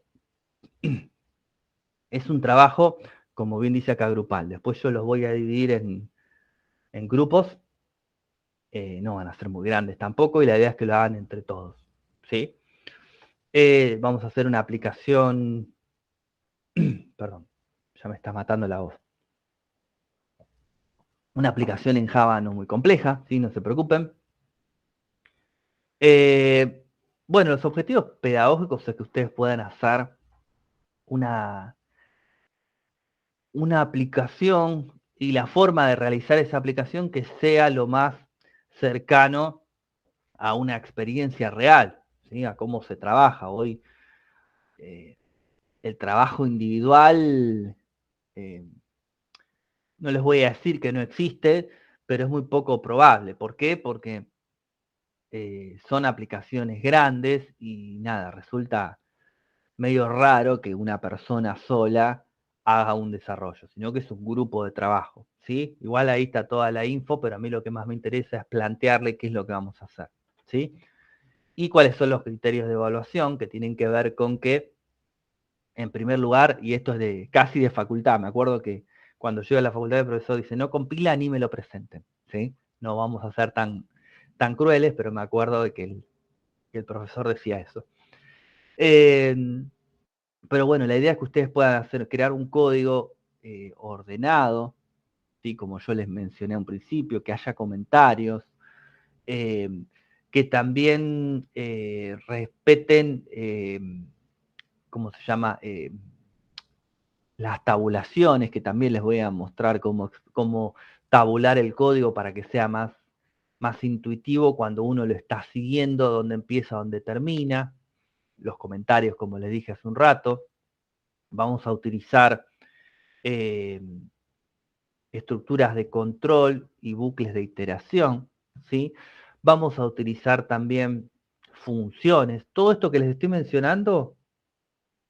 es un trabajo, como bien dice acá, grupal. Después yo los voy a dividir en grupos. No van a ser muy grandes tampoco, y la idea es que lo hagan entre todos, ¿sí? Vamos a hacer una aplicación... Perdón, ya me está matando la voz. Una aplicación en Java no muy compleja, ¿sí? No se preocupen. Bueno, los objetivos pedagógicos es que ustedes puedan hacer una aplicación y la forma de realizar esa aplicación que sea lo más cercano a una experiencia real, ¿sí? A cómo se trabaja. Hoy el trabajo individual, no les voy a decir que no existe, pero es muy poco probable. ¿Por qué? Porque son aplicaciones grandes y nada, resulta medio raro que una persona sola haga un desarrollo, sino que es un grupo de trabajo, ¿sí? Igual ahí está toda la info, pero a mí lo que más me interesa es plantearle qué es lo que vamos a hacer, ¿sí? Y cuáles son los criterios de evaluación que tienen que ver con que, en primer lugar, y esto es casi de facultad, me acuerdo que cuando llego a la facultad el profesor dice, no compila ni me lo presenten, ¿sí? No vamos a ser tan crueles, pero me acuerdo de que el profesor decía eso. Pero bueno, la idea es que ustedes puedan crear un código ordenado, ¿sí? Como yo les mencioné al principio, que haya comentarios, que también respeten, ¿cómo se llama? Las tabulaciones, que también les voy a mostrar cómo tabular el código para que sea más intuitivo cuando uno lo está siguiendo, dónde empieza, dónde termina. Los comentarios, como les dije hace un rato. Vamos a utilizar estructuras de control y bucles de iteración, ¿sí? Vamos a utilizar también funciones. Todo esto que les estoy mencionando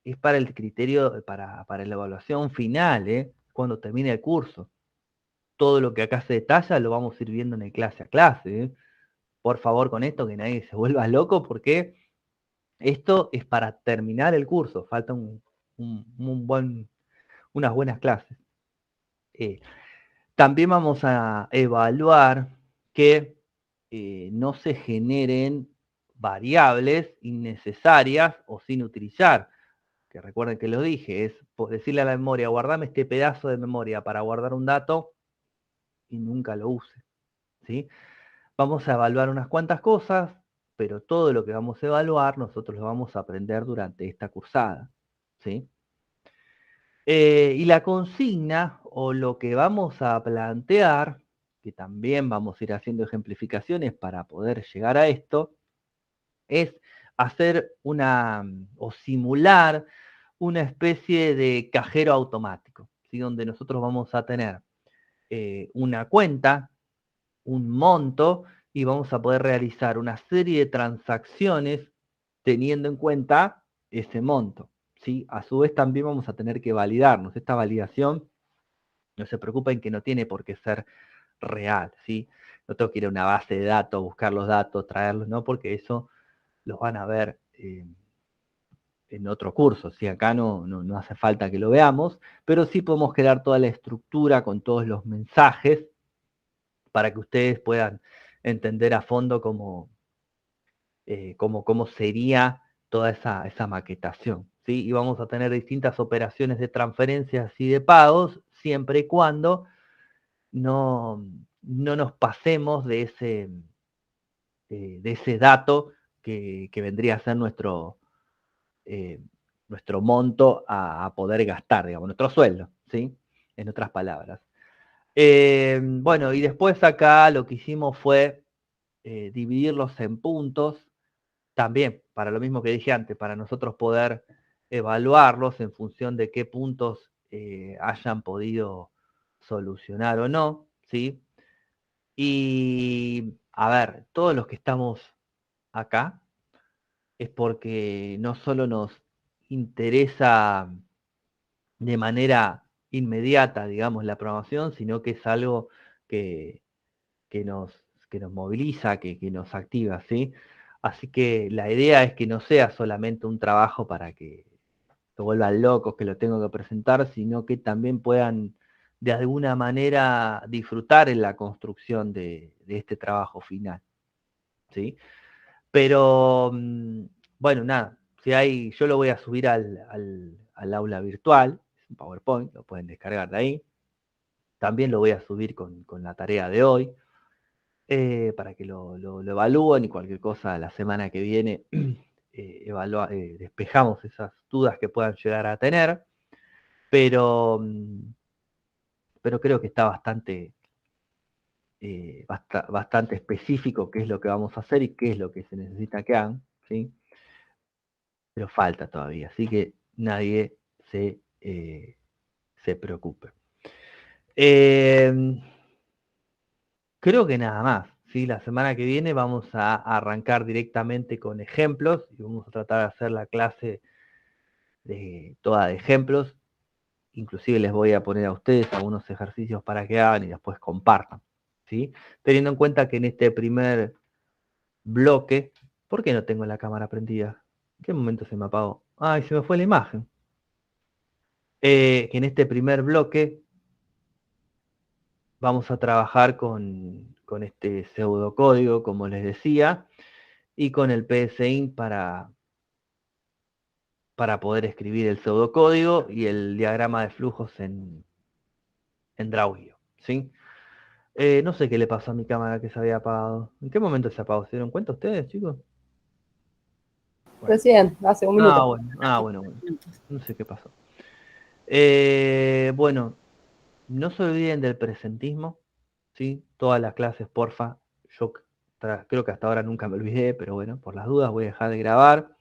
es para el criterio, para la evaluación final, cuando termine el curso. Todo lo que acá se detalla lo vamos a ir viendo en el clase a clase. Por favor, con esto que nadie se vuelva loco, porque esto es para terminar el curso. Falta unas buenas clases. También vamos a evaluar que no se generen variables innecesarias o sin utilizar. Que recuerden que lo dije, es decirle a la memoria, guardame este pedazo de memoria para guardar un dato y nunca lo use, ¿sí? Vamos a evaluar unas cuantas cosas, pero todo lo que vamos a evaluar nosotros lo vamos a aprender durante esta cursada, ¿sí? Y la consigna o lo que vamos a plantear, que también vamos a ir haciendo ejemplificaciones para poder llegar a esto, es hacer o simular una especie de cajero automático, ¿sí? Donde nosotros vamos a tener una cuenta, un monto, y vamos a poder realizar una serie de transacciones teniendo en cuenta ese monto, ¿sí? A su vez también vamos a tener que validarnos. Esta validación, no se preocupen que no tiene por qué ser real, ¿sí? No tengo que ir a una base de datos, buscar los datos, traerlos, ¿no? Porque eso los van a ver en otro curso, ¿sí? Acá no hace falta que lo veamos, pero sí podemos crear toda la estructura con todos los mensajes para que ustedes puedan entender a fondo cómo sería toda esa maquetación, ¿sí? Y vamos a tener distintas operaciones de transferencias y de pagos, siempre y cuando no nos pasemos de ese dato que vendría a ser nuestro monto a poder gastar, digamos, nuestro sueldo, ¿sí? En otras palabras. Bueno, y después acá lo que hicimos fue dividirlos en puntos, también, para lo mismo que dije antes, para nosotros poder evaluarlos en función de qué puntos hayan podido solucionar o no, ¿sí? Y, a ver, todos los que estamos acá es porque no solo nos interesa de manera inmediata, digamos, la programación, sino que es algo que, que nos, que nos moviliza, que nos activa, ¿sí? Así que la idea es que no sea solamente un trabajo para que se vuelvan locos, que lo tengo que presentar, sino que también puedan de alguna manera disfrutar en la construcción de este trabajo final, ¿sí? Pero, bueno, nada, si hay, yo lo voy a subir al aula virtual, es un PowerPoint, lo pueden descargar de ahí. También lo voy a subir con la tarea de hoy, para que lo evalúen y cualquier cosa la semana que viene despejamos esas dudas que puedan llegar a tener, pero, pero creo que está bastante específico qué es lo que vamos a hacer y qué es lo que se necesita que hagan, ¿sí? Pero falta todavía, así que nadie se preocupe. Creo que nada más, ¿sí? La semana que viene vamos a arrancar directamente con ejemplos y vamos a tratar de hacer la clase toda de ejemplos. Inclusive les voy a poner a ustedes algunos ejercicios para que hagan y después compartan, ¿sí? Teniendo en cuenta que en este primer bloque, ¿por qué no tengo la cámara prendida? ¿En qué momento se me apagó? Ay, se me fue la imagen. Que en este primer bloque vamos a trabajar con este pseudocódigo, como les decía, y con el PSIN para poder escribir el pseudocódigo y el diagrama de flujos en Drawio, ¿sí? No sé qué le pasó a mi cámara que se había apagado. ¿En qué momento se apagó? ¿Se dieron cuenta ustedes, chicos? Bueno. Recién, hace un minuto. Bueno. No sé qué pasó. Bueno, no se olviden del presentismo, ¿sí? Todas las clases, porfa. Yo creo que hasta ahora nunca me olvidé, pero bueno, por las dudas voy a dejar de grabar.